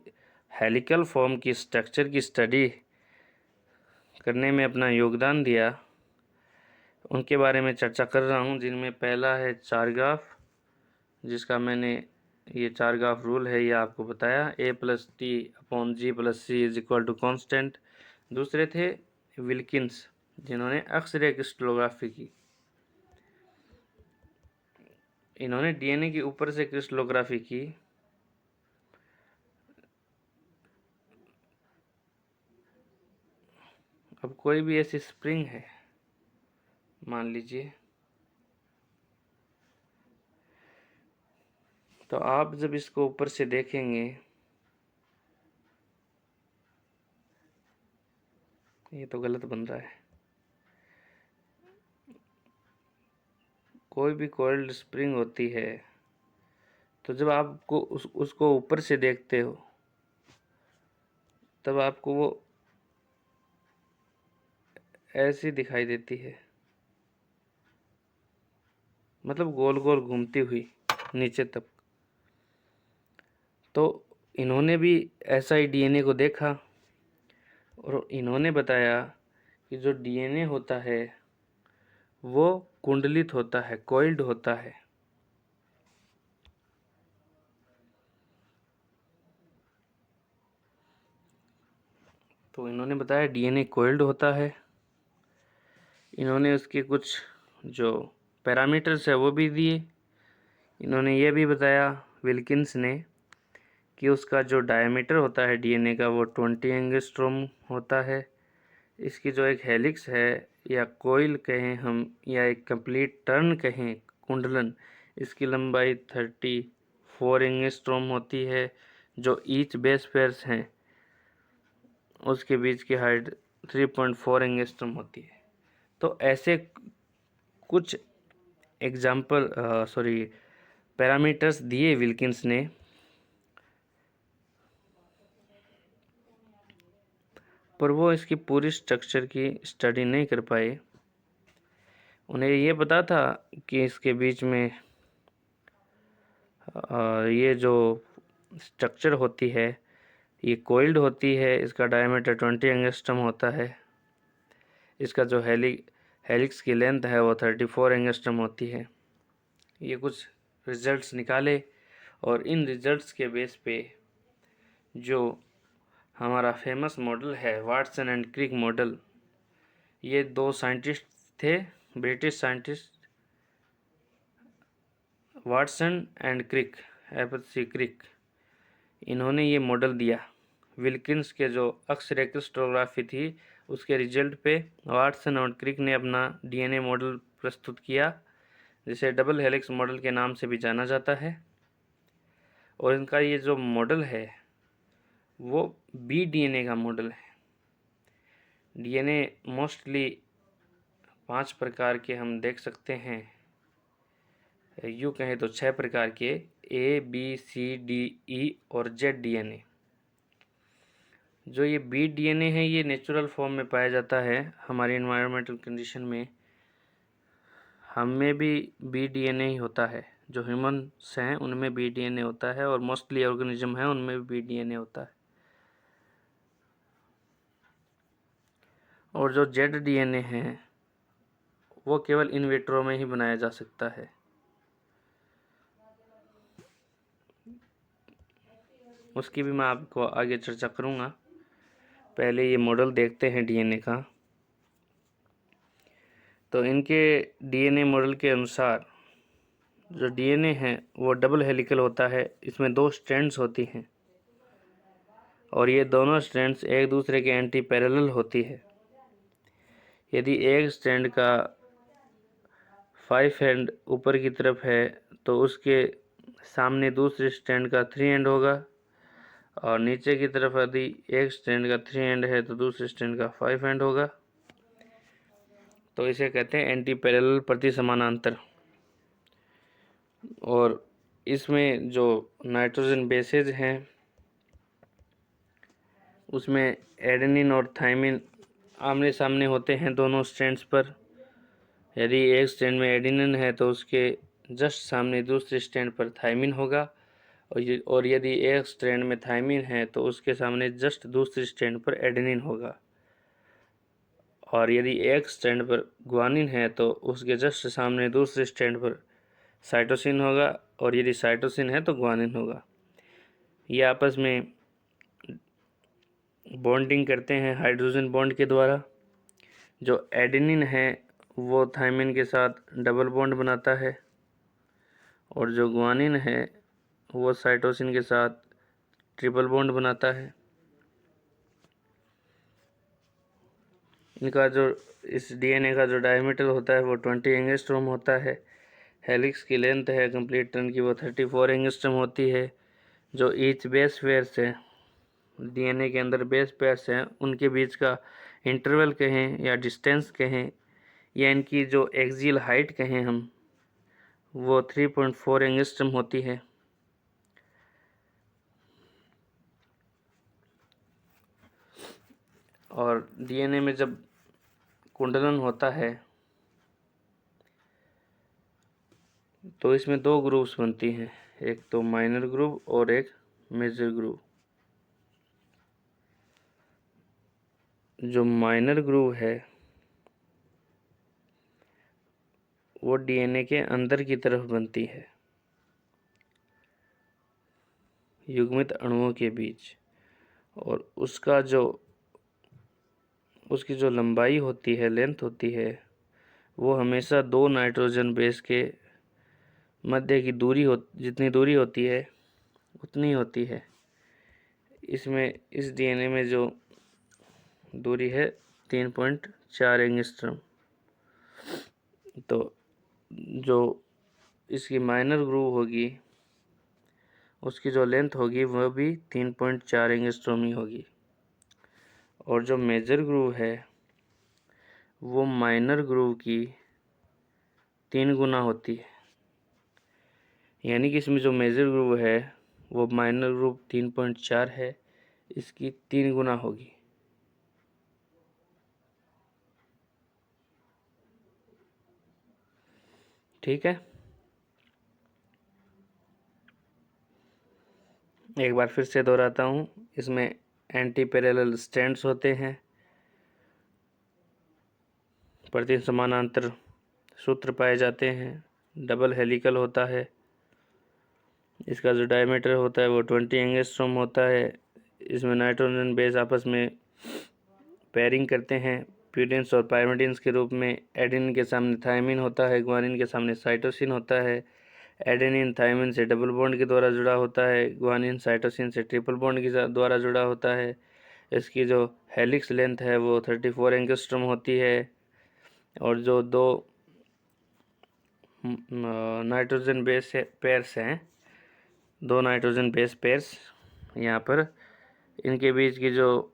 हेलिकल फॉर्म की स्ट्रक्चर की स्टडी करने में अपना योगदान दिया उनके बारे में चर्चा कर रहा हूं, जिनमें पहला है चारगाफ, जिसका मैंने ये चारगाफ रूल है ये आपको बताया, A+T/G+C=कांस्टेंट। दूसरे थे विल्किंस जिन्होंने एक्स-रे क्रिस्टलोग्राफी की। इन्होंने डीएनए के ऊपर से क्रिस्टलोग्राफी की। अब कोई भी ऐसी स्प्रिंग है मान लीजिए, तो आप जब इसको ऊपर से देखेंगे ये तो गलत बन रहा है। कोई भी कोल्ड स्प्रिंग होती है तो जब आपको उसको ऊपर से देखते हो तब आपको वो ऐसी दिखाई देती है, मतलब गोल गोल घूमती हुई नीचे तक। तो इन्होंने भी ऐसा ही डीएनए को देखा और इन्होंने बताया कि जो डीएनए होता है वो कुंडलित होता है, कॉइल्ड होता है। तो इन्होंने बताया डीएनए कॉइल्ड होता है। इन्होंने उसके कुछ जो पैरामीटर्स है वो भी दिए। इन्होंने ये भी बताया विल्किंस ने कि उसका जो डायमीटर होता है डीएनए का वो 20 एंगस्ट्रॉम होता है। इसकी जो एक हेलिक्स है या कोइल कहें हम या एक कंप्लीट टर्न कहें, कुंडलन, इसकी लंबाई 34 एंगस्ट्रॉम होती है। जो ईच बेस पेयर्स हैं उसके बीच की हाइट 3.4 एंगस्ट्रॉम होती है। तो ऐसे कुछ पैरामीटर्स दिए विल्किंस ने। पर वो इसकी पूरी स्ट्रक्चर की स्टडी नहीं कर पाए। उन्हें ये पता था कि इसके बीच में ये जो स्ट्रक्चर होती है ये कोइल्ड होती है, इसका डायमीटर 20 एंगस्ट्रॉम होता है, इसका जो हेलिक्स की लेंथ है वो 34 एंगस्ट्रॉम होती है। ये कुछ रिजल्ट्स निकाले और इन रिजल्ट्स के बेस पे जो हमारा फेमस मॉडल है वाटसन एंड क्रिक मॉडल, ये दो साइंटिस्ट थे, British scientist, Watson and Crick, एपसी क्रिक, इन्होंने ये मॉडल दिया। विल्किंस के जो एक्स-रे क्रिस्टलोग्राफी थी उसके रिजल्ट पे वाटसन और क्रिक ने अपना डीएनए मॉडल प्रस्तुत किया, जिसे डबल हेलिक्स मॉडल के नाम से भी जाना जाता है। और इनका ये जो मॉडल है वो बी डीएनए का मॉडल है। डीएनए मोस्टली 5 प्रकार के हम देख सकते हैं, यूँ कहें तो 6 प्रकार के, A B C D E और जेड डीएनए। जो ये बी डीएनए है ये नेचुरल फॉर्म में पाया जाता है हमारी एनवायरमेंटल कंडीशन में। हम में भी बी डीएनए ही होता है, जो ह्यूमन्स हैं उनमें बी डीएनए होता है और मोस्टली ऑर्गेनिज्म है उनमें भी बी डीएनए होता है। और जो जेड डीएनए है वो केवल इन विट्रो में ही बनाया जा सकता है। उसकी भी मैं आपको आगे चर्चा करूँगा। पहले ये मॉडल देखते हैं डीएनए का। तो इनके डीएनए मॉडल के अनुसार जो डीएनए है वो डबल हेलिकल होता है, इसमें 2 स्ट्रैंड्स होती हैं और ये दोनों स्ट्रैंड्स एक दूसरे के एंटी पैरेलल होती है। यदि एक स्ट्रैंड का 5 एंड ऊपर की तरफ है तो उसके सामने दूसरे स्ट्रैंड का 3 एंड होगा, और नीचे की तरफ यदि एक स्ट्रैंड का 3 एंड है तो दूसरे स्ट्रैंड का 5 एंड होगा। तो इसे कहते हैं एंटी पैरेलल प्रति समानांतर। और इसमें जो नाइट्रोजन बेसेज हैं उसमें एडेनिन और थाइमिन आमने सामने होते हैं दोनों स्ट्रैंड्स पर। यदि एक स्ट्रैंड में एडेनिन है तो उसके जस्ट सामने दूसरे स्ट्रैंड पर थाइमिन होगा, और यदि एक स्ट्रैंड में थाइमिन है तो उसके सामने जस्ट दूसरे स्ट्रैंड पर एडेनिन होगा, और यदि एक स्ट्रैंड पर ग्वानिन है तो उसके जस्ट सामने दूसरे स्ट्रैंड पर साइटोसिन होगा, और यदि साइटोसिन है तो ग्वानिन होगा। ये आपस में बॉन्डिंग करते हैं हाइड्रोजन बॉन्ड के द्वारा। जो एडेनिन है वो थाइमिन के साथ डबल बॉन्ड बनाता है, और जो ग्वानिन है वो साइटोसिन के साथ ट्रिपल बॉन्ड बनाता है। इनका जो इस डीएनए का जो डायमीटर होता है वो 20 एंगस्ट्रॉम होता है। हेलिक्स की लेंथ है कंप्लीट टर्न की वो 34 एंगस्ट्रॉम होती है। जो ईच बेस पेयर्स है, डीएनए के अंदर बेस पेयर्स हैं, उनके बीच का इंटरवल कहें या डिस्टेंस कहें या इनकी जो एक्सियल हाइट कहें हम, वो 3.4 एंगस्ट्रॉम होती है। और डीएनए में जब कुंडलन होता है तो इसमें दो ग्रुप्स बनती हैं, एक तो माइनर ग्रुप और एक मेजर ग्रुप। जो माइनर ग्रुप है वो डीएनए के अंदर की तरफ बनती है, युग्मित अणुओं के बीच, और उसकी जो लंबाई होती है, लेंथ होती है, वो हमेशा दो नाइट्रोजन बेस के मध्य की जितनी दूरी होती है उतनी होती है। इस डीएनए में जो दूरी है 3.4 एंगस्ट्रॉम। तो जो इसकी माइनर ग्रुव होगी उसकी जो लेंथ होगी वह भी 3.4 एंगस्ट्रॉम ही होगी, और जो मेजर ग्रुव है वो माइनर ग्रुव की 3 गुना होती है। यानी कि इसमें जो मेजर ग्रुव है वो माइनर ग्रुव 3.4 है, इसकी 3 गुना होगी। ठीक है, एक बार फिर से दोहराता हूँ। इसमें एंटी पैरेलल स्ट्रैंड्स होते हैं, प्रति समानांतर सूत्र पाए जाते हैं, डबल हेलिकल होता है, इसका जो डायमीटर होता है वो 20 एंगस्ट्रॉम होता है। इसमें नाइट्रोजन बेस आपस में पेयरिंग करते हैं प्यूरिन्स और पायरिमिडिन्स के रूप में। एडेनिन के सामने थायमिन होता है, ग्वानिन के सामने साइटोसिन होता है। एडेनिन थायमिन से डबल बॉन्ड के द्वारा जुड़ा होता है, ग्वानिन साइटोसिन से ट्रिपल बॉन्ड के द्वारा जुड़ा होता है। इसकी जो हेलिक्स लेंथ है वो 34 एंगस्ट्रॉम होती है, और जो दो नाइट्रोजन बेस पेयर्स हैं, दो नाइट्रोजन बेस पेयर्स यहाँ पर, इनके बीच की जो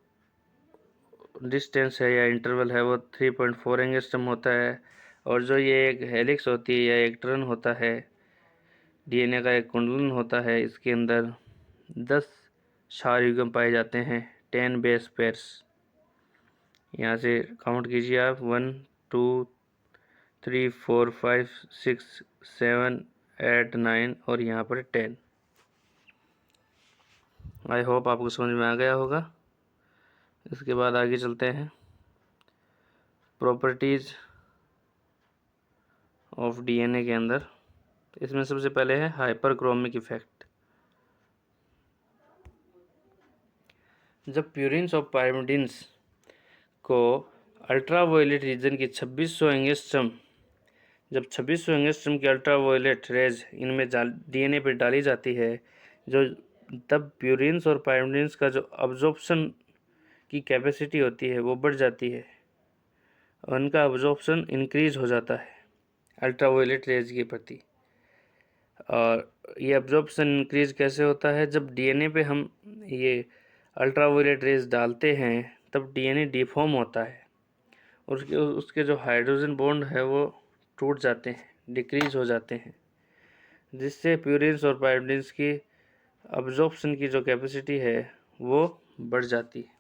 डिस्टेंस है या इंटरवल है वो 3.4 एंगस्ट्रॉम होता है। और जो ये एक हेलिक्स होती है या एक टर्न होता है, डीएनए का एक कुंडलन होता है, इसके अंदर 10 क्षार युग्म पाए जाते हैं, 10 बेस पेयर्स। यहाँ से काउंट कीजिए आप, 1 2 3 4 5 6 7 8 9 और यहाँ पर 10। आई होप आपको समझ में आ गया होगा। इसके बाद आगे चलते हैं, प्रॉपर्टीज़ ऑफ डीएनए के अंदर। इसमें सबसे पहले है हाइपरक्रोमिक इफेक्ट। जब प्यूरिन्स और पायरिमिडिन्स को अल्ट्रावायलेट रीजन की 2600 एंगस्ट्रॉम जब 2600 एंगस्ट्रॉम की अल्ट्रावायलेट रेज इनमें डीएनए पर डाली जाती है, तब प्यूरिन्स और पायरिमिडिन्स का जो अब्जॉर्प्शन की कैपेसिटी होती है वो बढ़ जाती है, उनका अब्जॉर्प्शन इंक्रीज हो जाता है अल्ट्रावायलेट रेज के प्रति। और ये अब्जॉर्प्शन इंक्रीज कैसे होता है? जब डीएनए पे हम ये अल्ट्रावायलेट रेज डालते हैं तब डीएनए डिफॉर्म होता है, और उसके जो हाइड्रोजन बॉन्ड है वो टूट जाते हैं, डिक्रीज हो जाते हैं, जिससे प्यूरिन्स और पायरिमिडिन्स की अब्जॉर्प्शन की जो कैपेसिटी है वो बढ़ जाती है।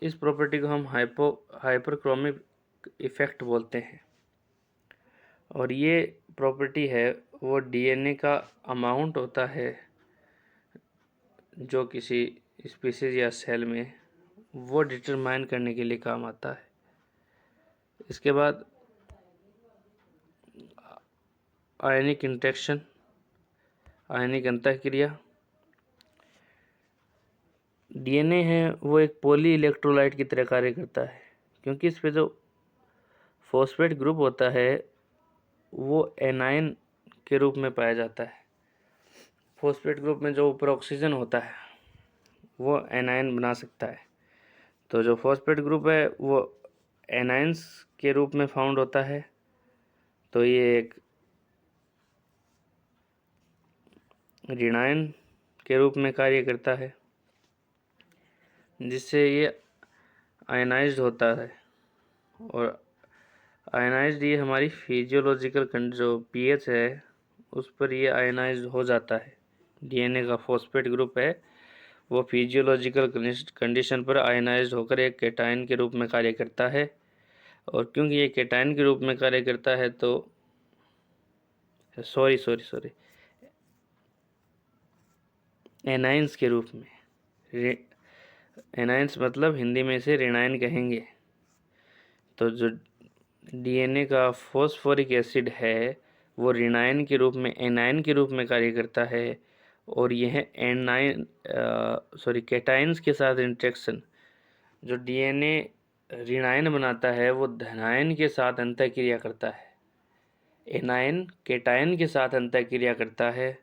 इस प्रॉपर्टी को हम हाइपरक्रोमिक इफेक्ट बोलते हैं। और ये प्रॉपर्टी है वो डीएनए का अमाउंट होता है जो किसी स्पीसीज या सेल में, वो डिटरमाइन करने के लिए काम आता है। इसके बाद आयनिक इंटरेक्शन, आयनिक अंतःक्रिया। डीएनए है वो एक पॉली इलेक्ट्रोलाइट की तरह कार्य करता है, क्योंकि इस पे जो फॉस्फेट ग्रुप होता है वो एनायन के रूप में पाया जाता है। फॉस्फेट ग्रुप में जो ऊपर ऑक्सीजन होता है वो एनायन बना सकता है। तो जो फॉस्फेट ग्रुप है वो एनायंस के रूप में फाउंड होता है, तो ये एक ऋणायन के रूप में कार्य करता है, जिससे ये आयनाइज्ड होता है। और आयनाइज्ड ये हमारी फिजियोलॉजिकल जो पीएच है उस पर ये आयनाइज्ड हो जाता है। डीएनए का फॉस्फेट ग्रुप है वो फिजियोलॉजिकल कंडीशन पर आयनाइज्ड होकर एक कैटायन के रूप में कार्य करता है, और क्योंकि ये कैटायन के रूप में कार्य करता है तो सॉरी एनाइंस के रूप में। एनाइंस मतलब हिंदी में इसे रेनाइन कहेंगे। तो जो डीएनए का फॉस्फोरिक एसिड है वो रेनाइन के रूप में, एनाइन के रूप में कार्य करता है, और यह कैटाइंस के साथ इंटरेक्शन, जो डीएनए रेनाइन बनाता है वो धनायन के साथ अंतःक्रिया करता है, एनाइन कैटायन के साथ अंतःक्रिया करता है।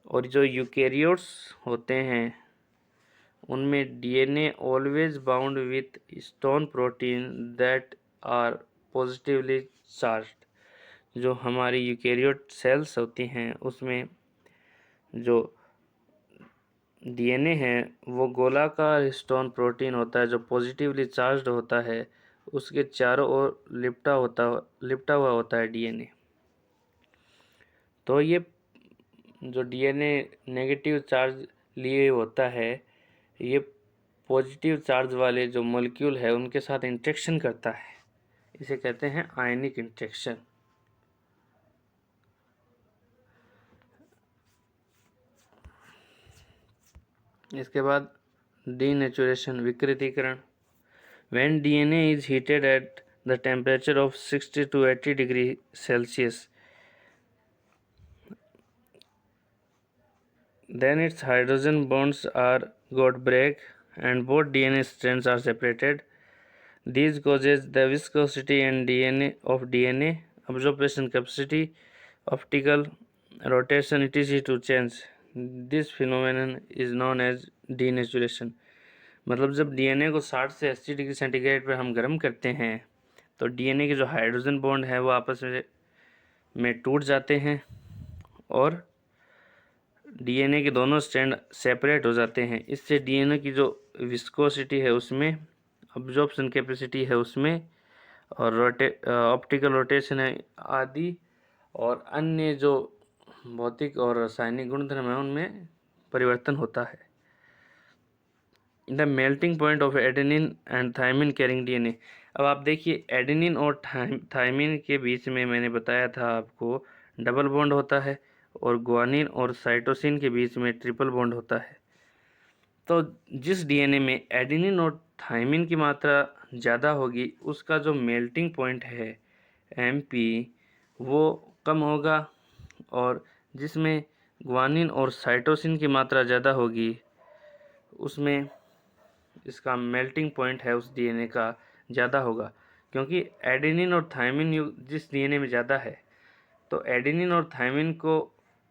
और जो यूकेरियोट्स होते हैं उनमें DNA always bound with stone protein that are positively charged. जो हमारी यूकेरियोट सेल्स होती हैं उसमें जो डीएनए है वो गोलाकार स्टोन प्रोटीन होता है जो पॉजिटिवली चार्ज्ड होता है, उसके चारों ओर लिपटा हुआ होता है डीएनए। तो ये जो डीएनए नेगेटिव चार्ज लिए होता है ये पॉजिटिव चार्ज वाले जो मॉलिक्यूल है उनके साथ इंटरेक्शन करता है, इसे कहते हैं आयनिक इंटरेक्शन। इसके बाद denaturation, विकृतीकरण। When DNA is heated at the temperature of 60 to 80 degree Celsius, then its hydrogen bonds are got break and both DNA strands are separated. These causes the viscosity and DNA absorption capacity, optical rotation etc. to change. This phenomenon is known as denaturation. मतलब जब DNA को 60 से 80 degree centigrade पर हम गर्म करते हैं तो डीएनए के जो हाइड्रोजन बॉन्ड है वो आपस में टूट जाते हैं और डीएनए के दोनों स्ट्रैंड सेपरेट हो जाते हैं। इससे डीएनए की जो विस्कोसिटी है उसमें, अब्जॉर्प्शन कैपेसिटी है उसमें, और ऑप्टिकल रोटेशन है आदि, और अन्य जो भौतिक और रासायनिक गुणधर्म है उनमें परिवर्तन होता है। The melting point of adenine and thymine carrying DNA. अब आप देखिए एडेनिन और थायमिन के बीच में मैंने बताया था आपको डबल बॉन्ड होता है, और ग्वानिन और साइटोसिन के बीच में ट्रिपल बॉन्ड होता है। तो जिस डीएनए में एडेनिन और थायमिन की मात्रा ज़्यादा होगी उसका जो मेल्टिंग पॉइंट है एमपी वो कम होगा, और जिसमें ग्वानिन और साइटोसिन की मात्रा ज़्यादा होगी उसमें इसका मेल्टिंग पॉइंट है उस डीएनए का ज़्यादा होगा। क्योंकि एडेनिन और थायमिन जिस डीएनए में ज़्यादा है तो एडेनिन और थायमिन को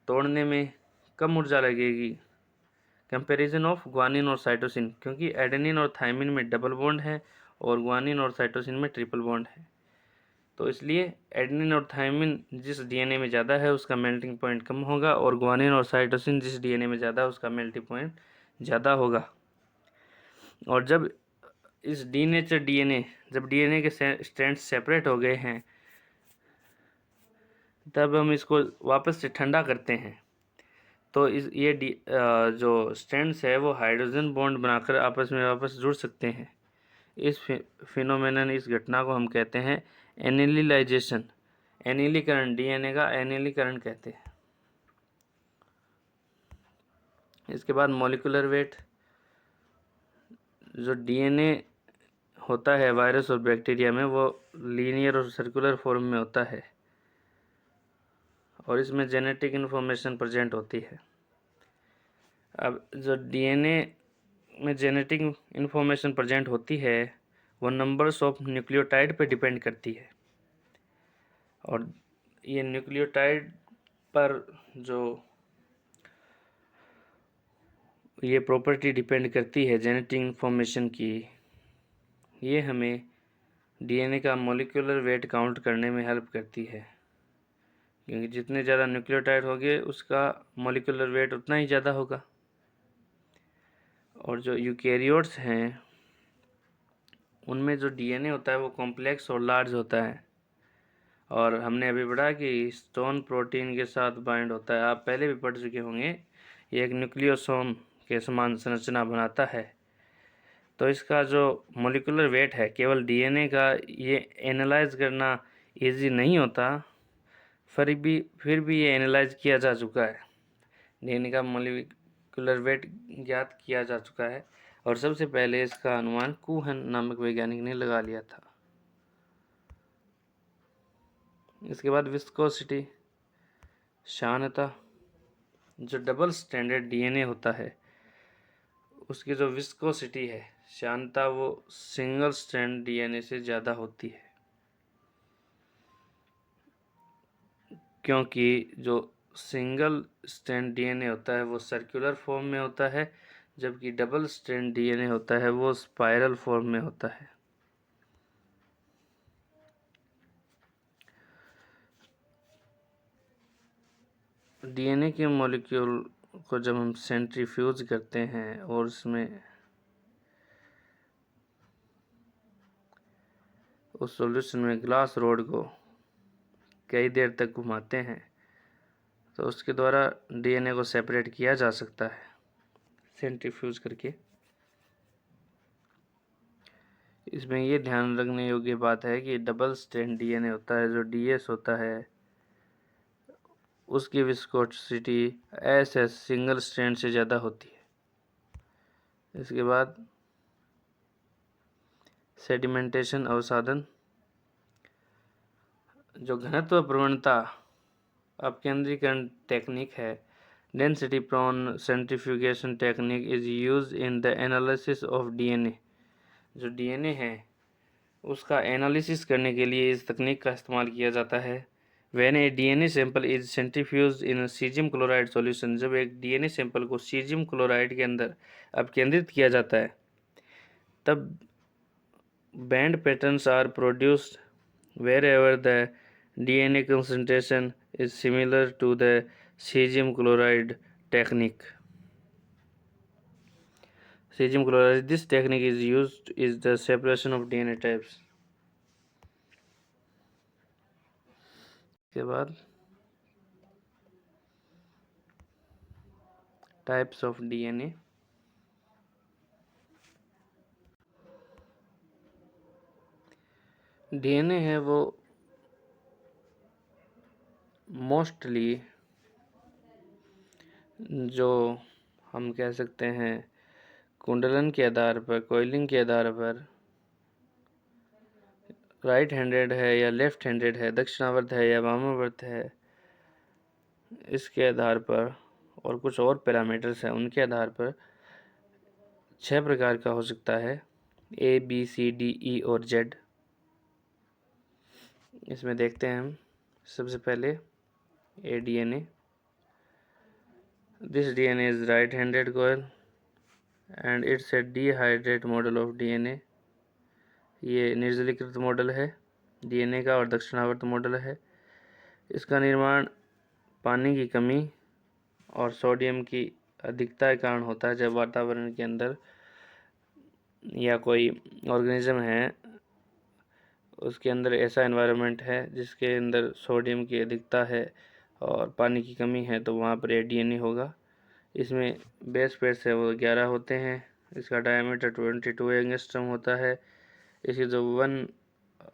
तोड़ने में कम ऊर्जा लगेगी कंपैरिजन ऑफ ग्वानिन और साइटोसिन, क्योंकि एडेनिन और थायमिन में डबल बॉन्ड है और ग्वानिन और साइटोसिन में ट्रिपल बॉन्ड है। तो इसलिए एडेनिन और थायमिन जिस डीएनए में ज़्यादा है उसका मेल्टिंग पॉइंट कम होगा, और ग्वानिन और साइटोसिन जिस डीएनए में ज़्यादा है उसका मेल्टिंग पॉइंट ज़्यादा होगा। और जब इस डीनेचर डीएनए, जब डीएनए के स्ट्रैंड सेपरेट हो गए हैं तब हम इसको वापस से ठंडा करते हैं तो जो स्ट्रैंड्स है वो हाइड्रोजन बॉन्ड बनाकर आपस में वापस जुड़ सकते हैं। इस फिनोमेनन, इस घटना को हम कहते हैं एनिलिलाइजेशन, एनिलीकरण, डीएनए का एनिलीकरण कहते हैं। इसके बाद मॉलिक्यूलर वेट। जो डीएनए होता है वायरस और बैक्टीरिया में वो लीनियर और सर्कुलर फॉर्म में होता है और इसमें जेनेटिक इन्फॉर्मेशन प्रेजेंट होती है। अब जो डीएनए में जेनेटिक इन्फॉर्मेशन प्रेजेंट होती है वो नंबर्स ऑफ न्यूक्लियोटाइड पे डिपेंड करती है, और ये न्यूक्लियोटाइड पर जो ये प्रॉपर्टी डिपेंड करती है जेनेटिक इन्फॉर्मेशन की, ये हमें डीएनए का मॉलिक्यूलर वेट काउंट करने में हेल्प करती है, क्योंकि जितने ज़्यादा न्यूक्लियोटाइड होंगे उसका मॉलिक्यूलर वेट उतना ही ज़्यादा होगा। और जो यूकेरियोट्स हैं उनमें जो डीएनए होता है वो कॉम्प्लेक्स और लार्ज होता है, और हमने अभी पढ़ा कि स्टोन प्रोटीन के साथ बाइंड होता है, आप पहले भी पढ़ चुके होंगे। ये एक न्यूक्लियोसोम के समान संरचना बनाता है। तो इसका जो मॉलिक्यूलर वेट है केवल डीएनए का, ये एनालाइज करना इजी नहीं होता। फिर भी ये एनालाइज किया जा चुका है। डीएनए का मॉलिक्यूलर वेट ज्ञात किया जा चुका है और सबसे पहले इसका अनुमान कुहन नामक वैज्ञानिक ने लगा लिया था। इसके बाद विस्कोसिटी, श्यानता। जो डबल स्ट्रैंडेड डीएनए होता है उसकी जो विस्कोसिटी है, श्यानता, वो सिंगल स्ट्रैंड डीएनए से ज़्यादा होती है, क्योंकि जो सिंगल स्ट्रैंड डीएनए होता है वो सर्कुलर फॉर्म में होता है, जबकि डबल स्ट्रैंड डीएनए होता है वो स्पाइरल फॉर्म में होता है। डीएनए के मॉलिक्यूल को जब हम सेंट्रीफ्यूज करते हैं और उसमें उस सॉल्यूशन में ग्लास रोड को कई देर तक घुमाते हैं तो उसके द्वारा डीएनए को सेपरेट किया जा सकता है सेंट्रीफ्यूज करके। इसमें ये ध्यान रखने योग्य बात है कि डबल स्ट्रैंड डीएनए होता है, जो डीएस होता है, उसकी विस्कोसिटी एसएस सिंगल स्ट्रैंड से ज़्यादा होती है। इसके बाद सेडिमेंटेशन अवसादन। जो घनत्व प्रवणता अपकेंद्रीकरण टेक्निक है, density prone centrifugation technique is use in the analysis of DNA. जो डीएनए है उसका एनालिसिस करने के लिए इस तकनीक का इस्तेमाल किया जाता है। When a DNA sample is centrifuge in caesium chloride solution, जब एक डीएनए सैंपल को सीजियम क्लोराइड के अंदर अपकेंद्रित किया जाता है तब band patterns are produced wherever the DNA concentration is similar to the cesium chloride technique. Cesium chloride, this technique is used is the separation of DNA types. के बाद types of DNA। डीएनए है वो mostly जो हम कह सकते हैं कुंडलन के आधार पर, कॉइलिंग के आधार पर राइट हैंडेड है या लेफ्ट हैंडेड है, दक्षिणावर्त है या वामावर्त है, इसके आधार पर और कुछ और पैरामीटर्स हैं उनके आधार पर 6 प्रकार का हो सकता है, A B C D E और जेड। इसमें देखते हैं हम सबसे पहले A DNA. This DNA is right handed coil and it's a dehydrate model of DNA. ये निर्जलीकृत मॉडल है डीएनए का और दक्षिणावर्त मॉडल है। इसका निर्माण पानी की कमी और सोडियम की अधिकता के कारण होता है। जब वातावरण के अंदर या कोई ऑर्गेनिज्म है उसके अंदर ऐसा एनवायरनमेंट है जिसके अंदर सोडियम की अधिकता है और पानी की कमी है तो वहाँ पर डीएनए होगा। इसमें बेस पेयर्स है वो 11 होते हैं। इसका डायमीटर 22 एंगस्ट्रॉम होता है। इसकी जो वन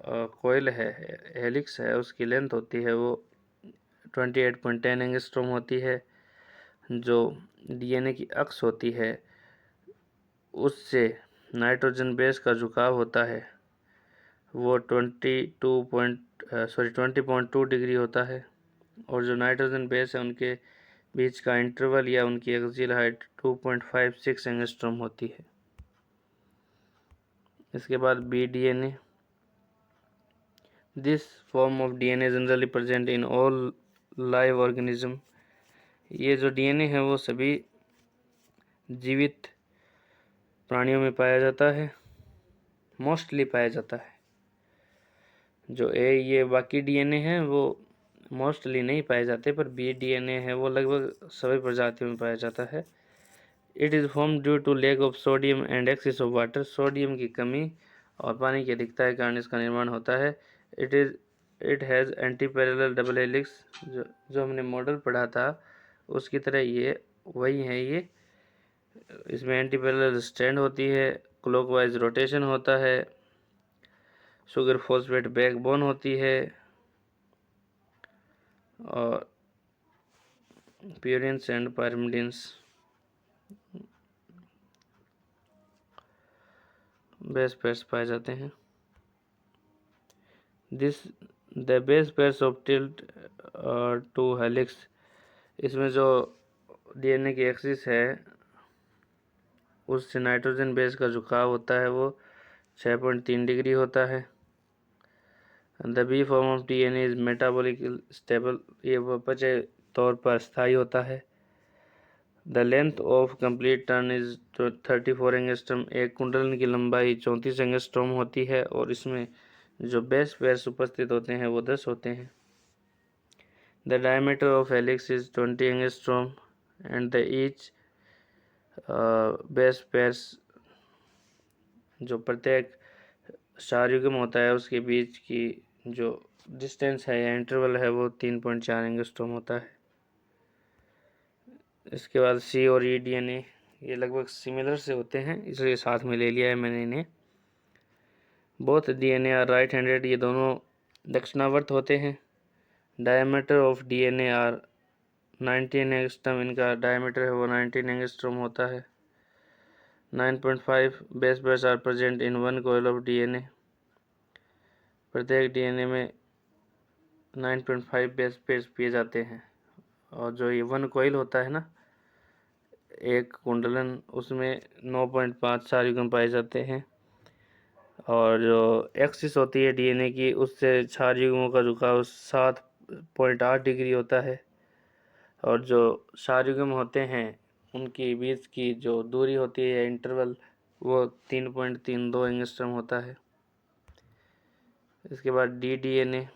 कोयल है, हेलिक्स है, उसकी लेंथ होती है वो 28.10 एंगस्ट्रॉम होती है। जो डीएनए की अक्ष होती है उससे नाइट्रोजन बेस का झुकाव होता है वो 20.2 डिग्री होता है और जो नाइट्रोजन बेस है उनके बीच का इंटरवल या उनकी एक्सियल हाइट 2.56 एंगस्ट्रॉम होती है। इसके बाद B DNA. This form of DNA generally present in all live organism. ये जो डीएनए है वो सभी जीवित प्राणियों में पाया जाता है, मोस्टली पाया जाता है। जो ये बाकी डीएनए हैं वो मोस्टली नहीं पाए जाते, पर बी डीएनए है वो लगभग सभी प्रजातियों में पाया जाता है। It is form due to lack of sodium and excess of water. Sodium की कमी और पानी की अधिकता के कारण इसका निर्माण होता है। It has anti parallel double helix. जो हमने मॉडल पढ़ा था उसकी तरह ये वही है। ये इसमें एंटी पैरेलल स्ट्रैंड होती है, क्लॉकवाइज रोटेशन होता है, शुगर फॉस्फेट बैकबोन होती है और purines and pyrimidines base pairs पाए जाते हैं। The base pairs of tilt to helix, इसमें जो डीएनए की एक्सिस है उससे नाइट्रोजन बेस का झुकाव होता है वो 6.3 डिग्री होता है। The B form of DNA is metabolic stable, ये अपचय तौर पर स्थायी होता है। The length of complete turn is 34 angstrom, एक कुंडलन की लंबाई 34 एंगस्ट्रॉम होती है और इसमें जो बेस पेयर्स उपस्थित होते हैं वो 10 होते हैं। The diameter of helix is 20 angstrom and the each base pairs, जो प्रत्येक शार्युग्म होता है उसके बीच की जो डिस्टेंस है या इंटरवल है वो 3.4 एंगस्ट्रॉम होता है। इसके बाद सी और ई डीएनए ये लगभग सिमिलर से होते हैं, इसलिए साथ में ले लिया है मैंने इन्हें। Both DNA are right handed, ये दोनों दक्षिणावर्त होते हैं। Diameter of DNA are 19 angstrom, इनका डायमीटर है वो 19 एंगस्ट्रॉम होता है। 9.5 base pairs are present in one coil of DNA, प्रत्येक डीएनए में 9.5 बेस पेयर्स पिए जाते हैं। और जो ये वन कॉइल होता है ना, एक कुंडलन, उसमें 9.5 शार्युग्म पाए जाते हैं। और जो एक्सिस होती है डीएनए की उससे शार्युग्मों का झुकाव 7.8 डिग्री होता है। और जो शार्युग्म होते हैं उनकी बीच की जो दूरी होती है इंटरवल वो 3.32 एंगस्ट्रॉम होता है। इसके बाद D DNA,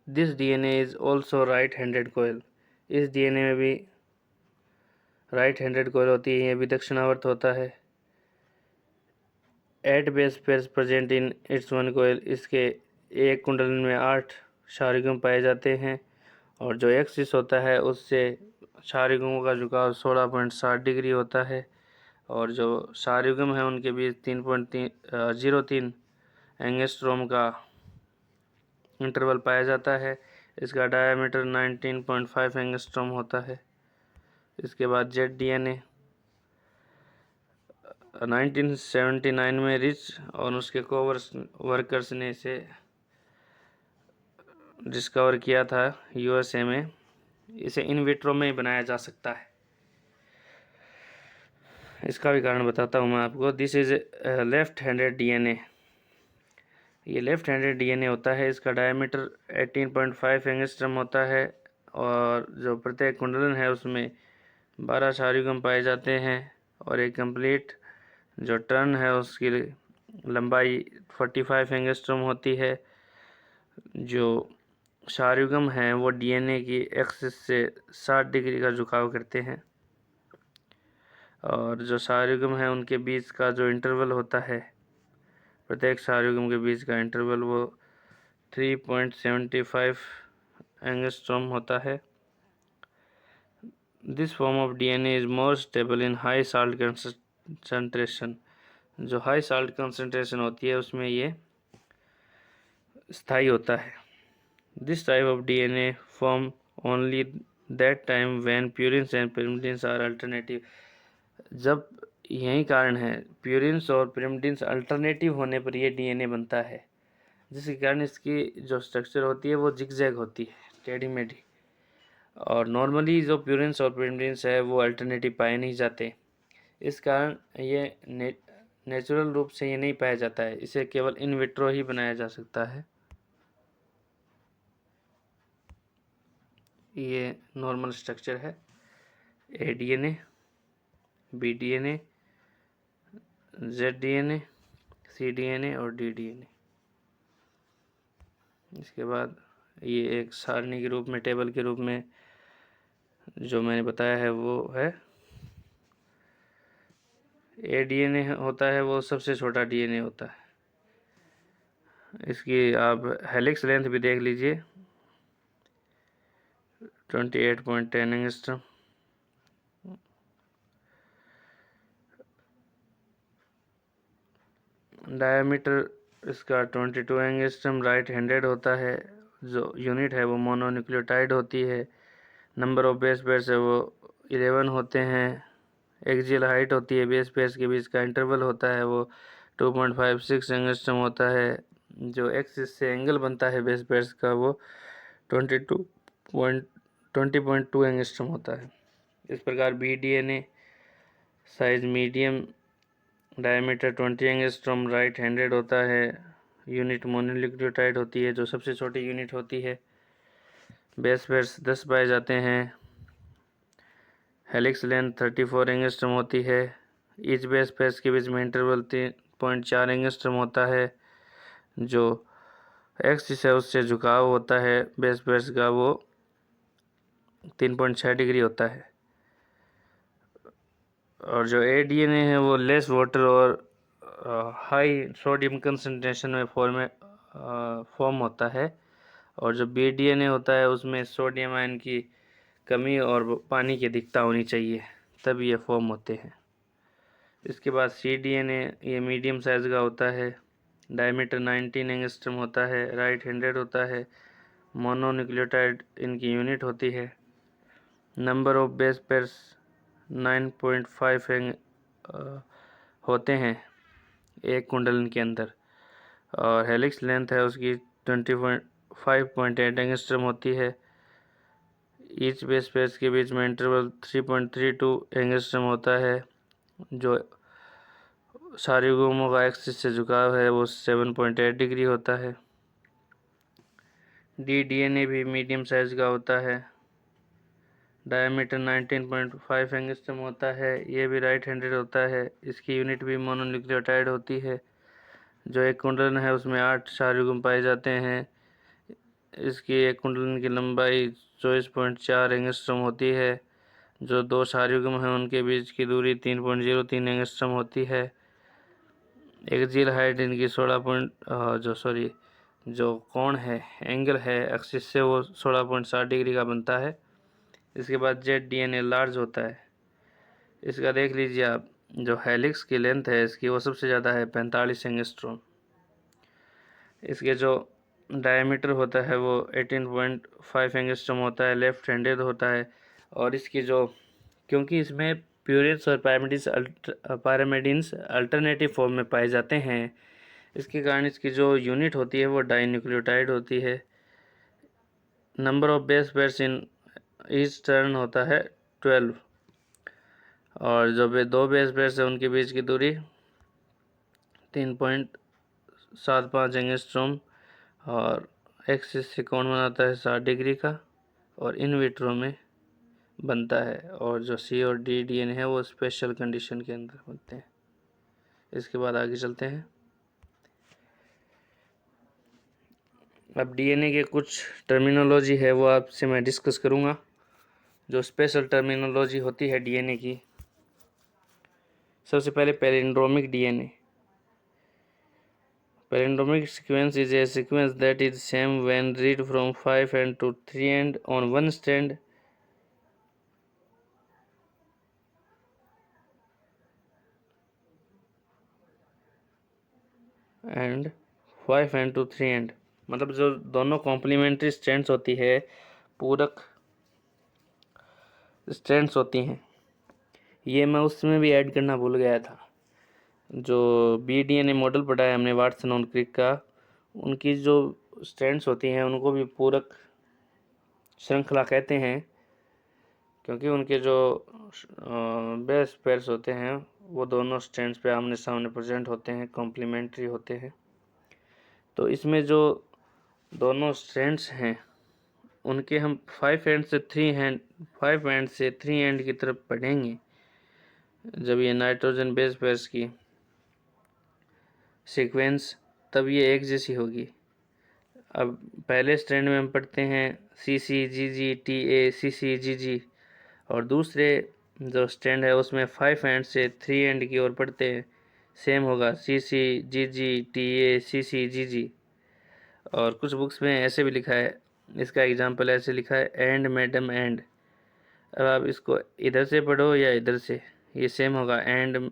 this DNA is also right handed coil, इस डीएनए में भी राइट हैंडेड कोयल होती है, यह भी दक्षिणावर्त होता है। 8 base pairs present in its one coil, इसके एक कुंडलन में 8 शार्युग्म पाए जाते हैं। और जो एक्सिस होता है उससे शार्युग्मों का झुकाव 16.7 डिग्री होता है। और जो शार्युग्म है उनके बीच 3.03 एंगस्ट्रॉम का इंटरवल पाया जाता है। इसका डायमीटर 19.5 एंगस्ट्रॉम होता है। इसके बाद जेड डीएनए 1979 में रिच और उसके वर्कर्स ने इसे डिस्कवर किया था यूएसए में। इसे इन विट्रो में ही बनाया जा सकता है। इसका भी कारण बताता हूँ मैं आपको। This is left handed DNA, ये लेफ्ट हैंडेड डीएनए होता है। इसका डायमीटर 18.5 एंगस्ट्रॉम होता है और जो प्रत्येक कुंडलन है उसमें 12 शार्युग्म पाए जाते हैं। और एक कंप्लीट जो टर्न है उसकी लंबाई 45 एंगस्ट्रॉम होती है। जो शार्युग्म हैं वो डीएनए की एक्सिस से 60 डिग्री का झुकाव करते हैं। और जो शार्युग्म हैं उनके बीच का जो इंटरवल होता है, प्रत्येक शार्युग्म के बीच का इंटरवल वो 3.75 एंगस्ट्रॉम होता है। This form of DNA is more stable in high salt concentration, जो हाई साल्ट कंसंट्रेशन होती है उसमें ये स्थायी होता है। This type of DNA form only that time when purines and pyrimidines are alternative, जब यही कारण है प्यूरिन्स और पिरिमिडिन्स अल्टरनेटिव होने पर यह डीएनए बनता है, जिसके कारण इसकी जो स्ट्रक्चर होती है वो जिगजैग होती है, टेढ़ी मेढ़ी। और नॉर्मली जो प्यूरिन्स और पिरिमिडिन्स है वो अल्टरनेटिव पाए नहीं जाते, इस कारण ये नेचुरल रूप से ये नहीं पाया जाता है, इसे केवल इन विट्रो ही बनाया जा सकता है। ये नॉर्मल स्ट्रक्चर है, A DNA, B DNA, Z DNA, C DNA और डी डीएनए। इसके बाद ये एक सारणी के रूप में, टेबल के रूप में जो मैंने बताया है वो है। ए डीएनए होता है वो सबसे छोटा डीएनए होता है। इसकी आप हेलिक्स लेंथ भी देख लीजिए, 28.10 एंगस्ट्रॉम। डायमीटर इसका 22 एंगस्ट्रॉम राइट हैंडेड होता है। जो यूनिट है वो मोनोन्यूक्लियोटाइड होती है। नंबर ऑफ बेस पेयर्स है वो 11 होते हैं। एक्सियल हाइट होती है बेस पेयर्स के बीच का इंटरवल होता है वो 2.56 एंगस्ट्रम होता है। जो एक्सिस से एंगल बनता है बेस पेयर्स का वो 20.2 एंगस्ट्रम होता है। इस प्रकार BDNA size medium, diameter 20 angstrom, right handed होता है। यूनिट मोनोन्यूक्लियोटाइड होती है जो सबसे छोटी यूनिट होती है। बेस पेयर्स 10 पाए जाते हैं। हेलिक्स लेंथ 34 एंगस्ट्रम होती है। ईच बेस पेयर्स के बीच में इंटरवल 3.4 एंगस्ट्रम होता है। जो एक्सिस है उससे झुकाव होता है बेस पेयर्स का वो 3.6 डिग्री होता है। और जो ADNA है वो लेस वाटर और हाई सोडियम कंसंट्रेशन में फॉर्म होता है। और जो BDNA होता है उसमें सोडियम आयन की कमी और पानी की अधिकता होनी चाहिए, तब ये फॉर्म होते हैं। इसके बाद CDNA ये मीडियम साइज़ का होता है। डायमीटर 19 एंगस्ट्रम होता है। राइट हैंडेड होता है। मोनोन्यूक्लियोटाइड इनकी यूनिट होती है। नंबर ऑफ बेस पेयर्स 9.5 होते हैं एक कुंडलन के अंदर। और हेलिक्स लेंथ है उसकी 25.8 एंगस्ट्रम होती है। ईच बेस पेयर्स के बीच में इंटरवल 3.32 एंगस्ट्रम होता है। जो सार्वभौमों का एक्सिस से झुकाव है वो 7.8 डिग्री होता है। DDNA भी मीडियम साइज का होता है। डायमीटर 19.5 एंगस्ट्रम होता है। ये भी राइट हैंडेड होता है। इसकी यूनिट भी मोनोन्यूक्लियोटाइड होती है। जो एक कुंडलन है उसमें 8 सार्वभौम पाए जाते हैं। इसकी एक कुंडलन की लंबाई 24.4 एंगस्ट्रम होती है। जो दो सार्वभौम हैं उनके बीच की दूरी 3.03 एंगस्ट्रम होती है। एक्सियल हाइट इनकी 16 जो कोण है, एंगल है एक्सिस से, वो 16.7 डिग्री का बनता है। इसके बाद ZDNA लार्ज होता है। इसका देख लीजिए आप, जो हेलिक्स की लेंथ है इसकी वो सबसे ज़्यादा है 45 एंगस्ट्रॉम। इसके जो डायमीटर होता है वो 18.5 एंगस्ट्रॉम होता है। लेफ्ट हैंडेड होता है। और इसकी जो, क्योंकि इसमें प्यूरिन्स और पैरामेडिन्स अल्टरनेटिव फॉर्म में पाए जाते हैं, इसके कारण इसकी जो यूनिट होती है वो डाइन्यूक्लियोटाइड होती है। Number of base pairs in each turn होता है 12। और जो दो बेस पेयर्स है उनके बीच की दूरी 3.75 एंगस्ट्रॉम और एक्सिस से कोण बनाता है 60 डिग्री का, और इन विट्रो में बनता है। और जो C और D DNA है वो स्पेशल कंडीशन के अंदर बनते हैं। इसके बाद आगे चलते हैं। अब DNA के कुछ टर्मिनोलॉजी है वो आपसे मैं डिस्कस करूँगा। जो स्पेशल टर्मिनोलॉजी होती है DNA की, सबसे पहले palindromic DNA। Palindromic sequence is a sequence that is same when read from 5 end to 3 end on one strand and 5 end to 3 end। मतलब जो दोनों कॉम्प्लीमेंट्री स्ट्रैंड्स होती है, पूरक स्ट्रैंड्स होती हैं, ये मैं उसमें भी ऐड करना भूल गया था। जो BDNA मॉडल पढ़ा है हमने वाटसन और क्रिक का, उनकी जो स्ट्रैंड्स होती हैं उनको भी पूरक श्रृंखला कहते हैं, क्योंकि उनके जो बेस पेयर्स होते हैं वो दोनों स्ट्रैंड्स पे आमने सामने प्रेजेंट होते हैं, कॉम्प्लीमेंट्री होते हैं। तो इसमें जो दोनों स्ट्रैंड्स हैं उनके हम 5 एंड से 3 एंड की तरफ पढ़ेंगे जब ये नाइट्रोजन बेस पेयर्स की सीक्वेंस, तब ये एक जैसी होगी। अब पहले स्ट्रैंड में हम पढ़ते हैं CCGG CCGG, और दूसरे जो स्टैंड है उसमें 5 एंड से 3 एंड की ओर पढ़ते हैं, सेम होगा CCGG CCGG। और कुछ बुक्स में ऐसे भी लिखा है, इसका एग्जांपल ऐसे लिखा है एंड मैडम एंड। अब आप इसको इधर से पढ़ो या इधर से, ये सेम होगा एंड।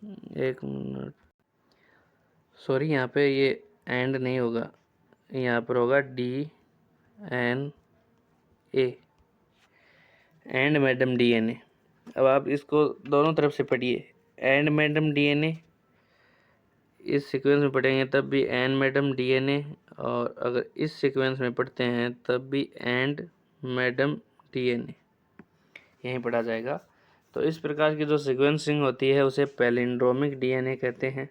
एक मिनट, सॉरी, यहाँ पे ये एंड नहीं होगा, यहाँ पर होगा DNA, एंड मैडम DNA। अब आप इसको दोनों तरफ से पढ़िए, एंड मैडम DNA, इस सीक्वेंस में पढ़ेंगे तब भी एंड मैडम DNA, और अगर इस सीक्वेंस में पढ़ते हैं तब भी एंड मैडम DNA, यहीं पढ़ा जाएगा। तो इस प्रकार की जो सीक्वेंसिंग होती है उसे पैलिंड्रोमिक DNA कहते हैं।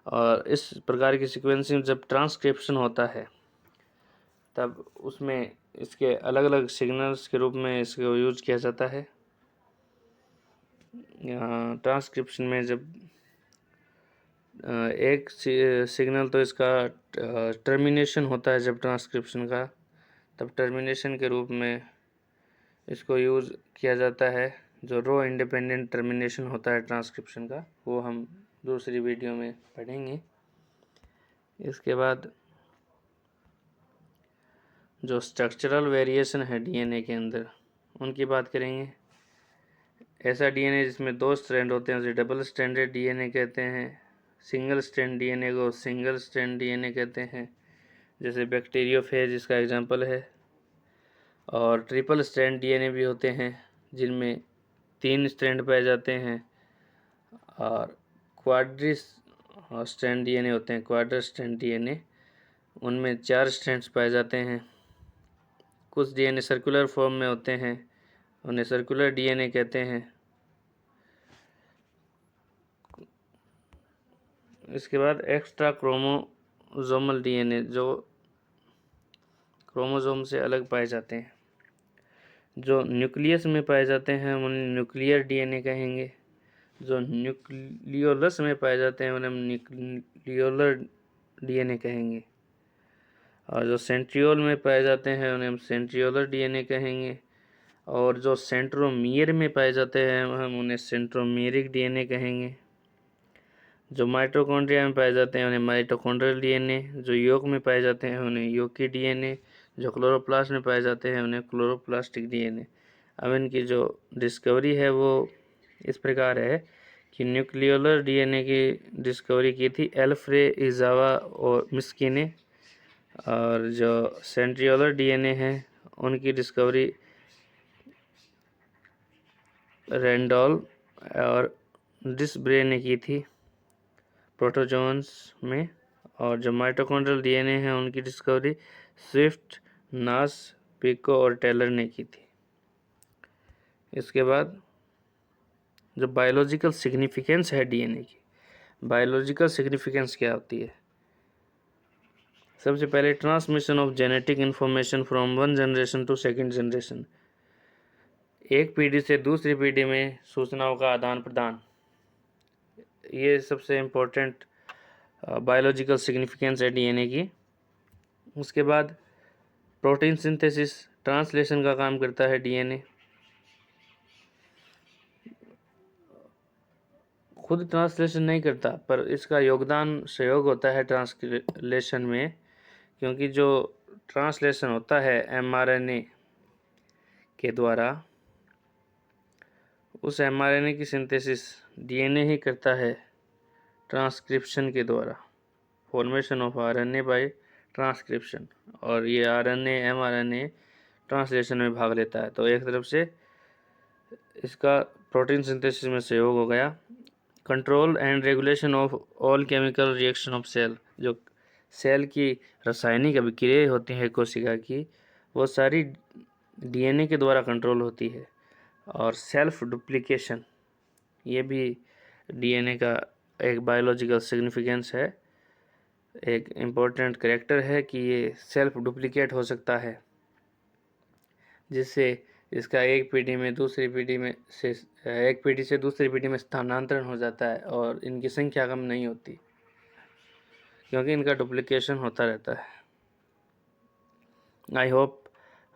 और इस प्रकार की सीक्वेंसिंग जब ट्रांसक्रिप्शन होता है तब उसमें इसके अलग अलग सिग्नल्स के रूप में इसको यूज किया जाता है। यहाँ ट्रांसक्रिप्शन में जब एक सिग्नल तो इसका टर्मिनेशन होता है जब ट्रांसक्रिप्शन का, तब टर्मिनेशन के रूप में इसको यूज़ किया जाता है। जो रो इंडिपेंडेंट टर्मिनेशन होता है ट्रांसक्रिप्शन का, वो हम दूसरी वीडियो में पढ़ेंगे। इसके बाद जो स्ट्रक्चरल वेरिएशन है DNA के अंदर, उनकी बात करेंगे। ऐसा DNA जिसमें 2 स्ट्रैंड होते हैं उसे डबल स्ट्रैंडेड DNA कहते हैं। सिंगल स्ट्रैंड DNA को सिंगल स्ट्रैंड DNA कहते हैं, जैसे बैक्टीरियोफेज इसका एग्जांपल है। और ट्रिपल स्ट्रैंड DNA भी होते हैं जिनमें 3 स्ट्रैंड पाए जाते हैं। और क्वाड्रिस स्ट्रैंड DNA होते हैं, क्वाड्र स्ट्रैंड DNA, उनमें 4 स्ट्रैंड्स पाए जाते हैं। कुछ DNA सर्कुलर फॉर्म में होते हैं, उन्हें सर्कुलर DNA कहते हैं। इसके बाद एक्स्ट्रा क्रोमोसोमल DNA जो क्रोमोसोम से अलग पाए जाते हैं, जो न्यूक्लियस में पाए जाते हैं उन्हें न्यूक्लियर DNA कहेंगे। जो न्यूक्लियोलस में पाए जाते हैं उन्हें हम न्यूक्लियोलर DNA कहेंगे। और जो सेंट्रियोल में पाए जाते हैं उन्हें हम सेंट्रियोलर DNA कहेंगे। और जो सेंट्रोमियर में पाए जाते हैं हम उन्हें सेंट्रोमियरिक DNA कहेंगे। जो माइटोकॉन्ड्रिया में पाए जाते हैं उन्हें माइटोकॉन्ड्रियल DNA, जो यॉक में पाए जाते हैं उन्हें यॉकी DNA, जो क्लोरोप्लास्ट में पाए जाते हैं उन्हें क्लोरोप्लास्टिक DNA। अब इनकी जो डिस्कवरी है वो इस प्रकार है कि न्यूक्लियोलर DNA की डिस्कवरी की थी एल्फ्रे इजावा और मिस्की ने, और जो सेंट्रियोलर DNA है उनकी डिस्कवरी रैंडॉल्फ और डिसब्रे ने की थी प्रोटोजोन्स में। और जो माइटोकॉन्ड्रियल DNA है उनकी डिस्कवरी स्विफ्ट, नास, पिको और टेलर ने की थी। इसके बाद जो बायोलॉजिकल सिग्निफिकेंस है DNA की, बायोलॉजिकल सिग्निफिकेंस क्या होती है? सबसे पहले transmission of genetic information from one generation to second generation, एक पीढ़ी से दूसरी पीढ़ी में सूचनाओं का आदान प्रदान, ये सबसे इम्पोर्टेंट बायोलॉजिकल सिग्निफिकेंस है DNA की। उसके बाद प्रोटीन सिंथेसिस, ट्रांसलेशन का काम करता है DNA। खुद ट्रांसलेशन नहीं करता पर इसका योगदान सहयोग होता है ट्रांसलेशन में, क्योंकि जो ट्रांसलेशन होता है mRNA के द्वारा, उस mRNA की सिंथेसिस DNA ही करता है ट्रांसक्रिप्शन के द्वारा, formation of RNA by transcription. और ये RNA mRNA ट्रांसलेशन में भाग लेता है। तो एक तरफ से इसका प्रोटीन सिंथेसिस में सहयोग हो गया। Control and regulation of all chemical reaction of cell, जो सेल की रासायनिक अभिक्रियाएं होती है कोशिका की, वो सारी DNA के द्वारा कंट्रोल होती है। और सेल्फ डुप्लीकेशन, ये भी DNA का एक बायोलॉजिकल सिग्निफिकेंस है, एक इम्पोर्टेंट कैरेक्टर है कि ये सेल्फ डुप्लीकेट हो सकता है, जिससे इसका एक पीढ़ी में दूसरी पीढ़ी में से एक पीढ़ी से दूसरी पीढ़ी में स्थानांतरण हो जाता है और इनकी संख्या कम नहीं होती, क्योंकि इनका डुप्लीकेशन होता रहता है। आई होप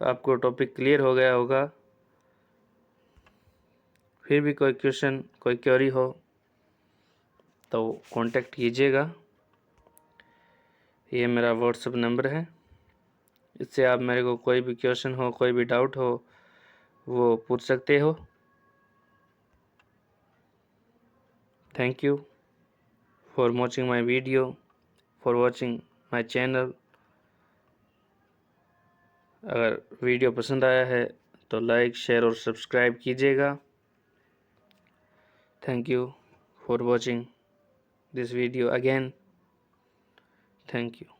आपको टॉपिक क्लियर हो गया होगा। फिर भी कोई क्वेश्चन, कोई क्वेरी हो तो कांटेक्ट कीजिएगा। ये मेरा व्हाट्सएप नंबर है, इससे आप मेरे को कोई भी क्वेश्चन हो, कोई भी डाउट हो, वो पूछ सकते हो। Thank you for watching my video, for watching my channel. अगर वीडियो पसंद आया है तो लाइक, शेयर और सब्सक्राइब कीजिएगा। Thank you for watching this video again. Thank you.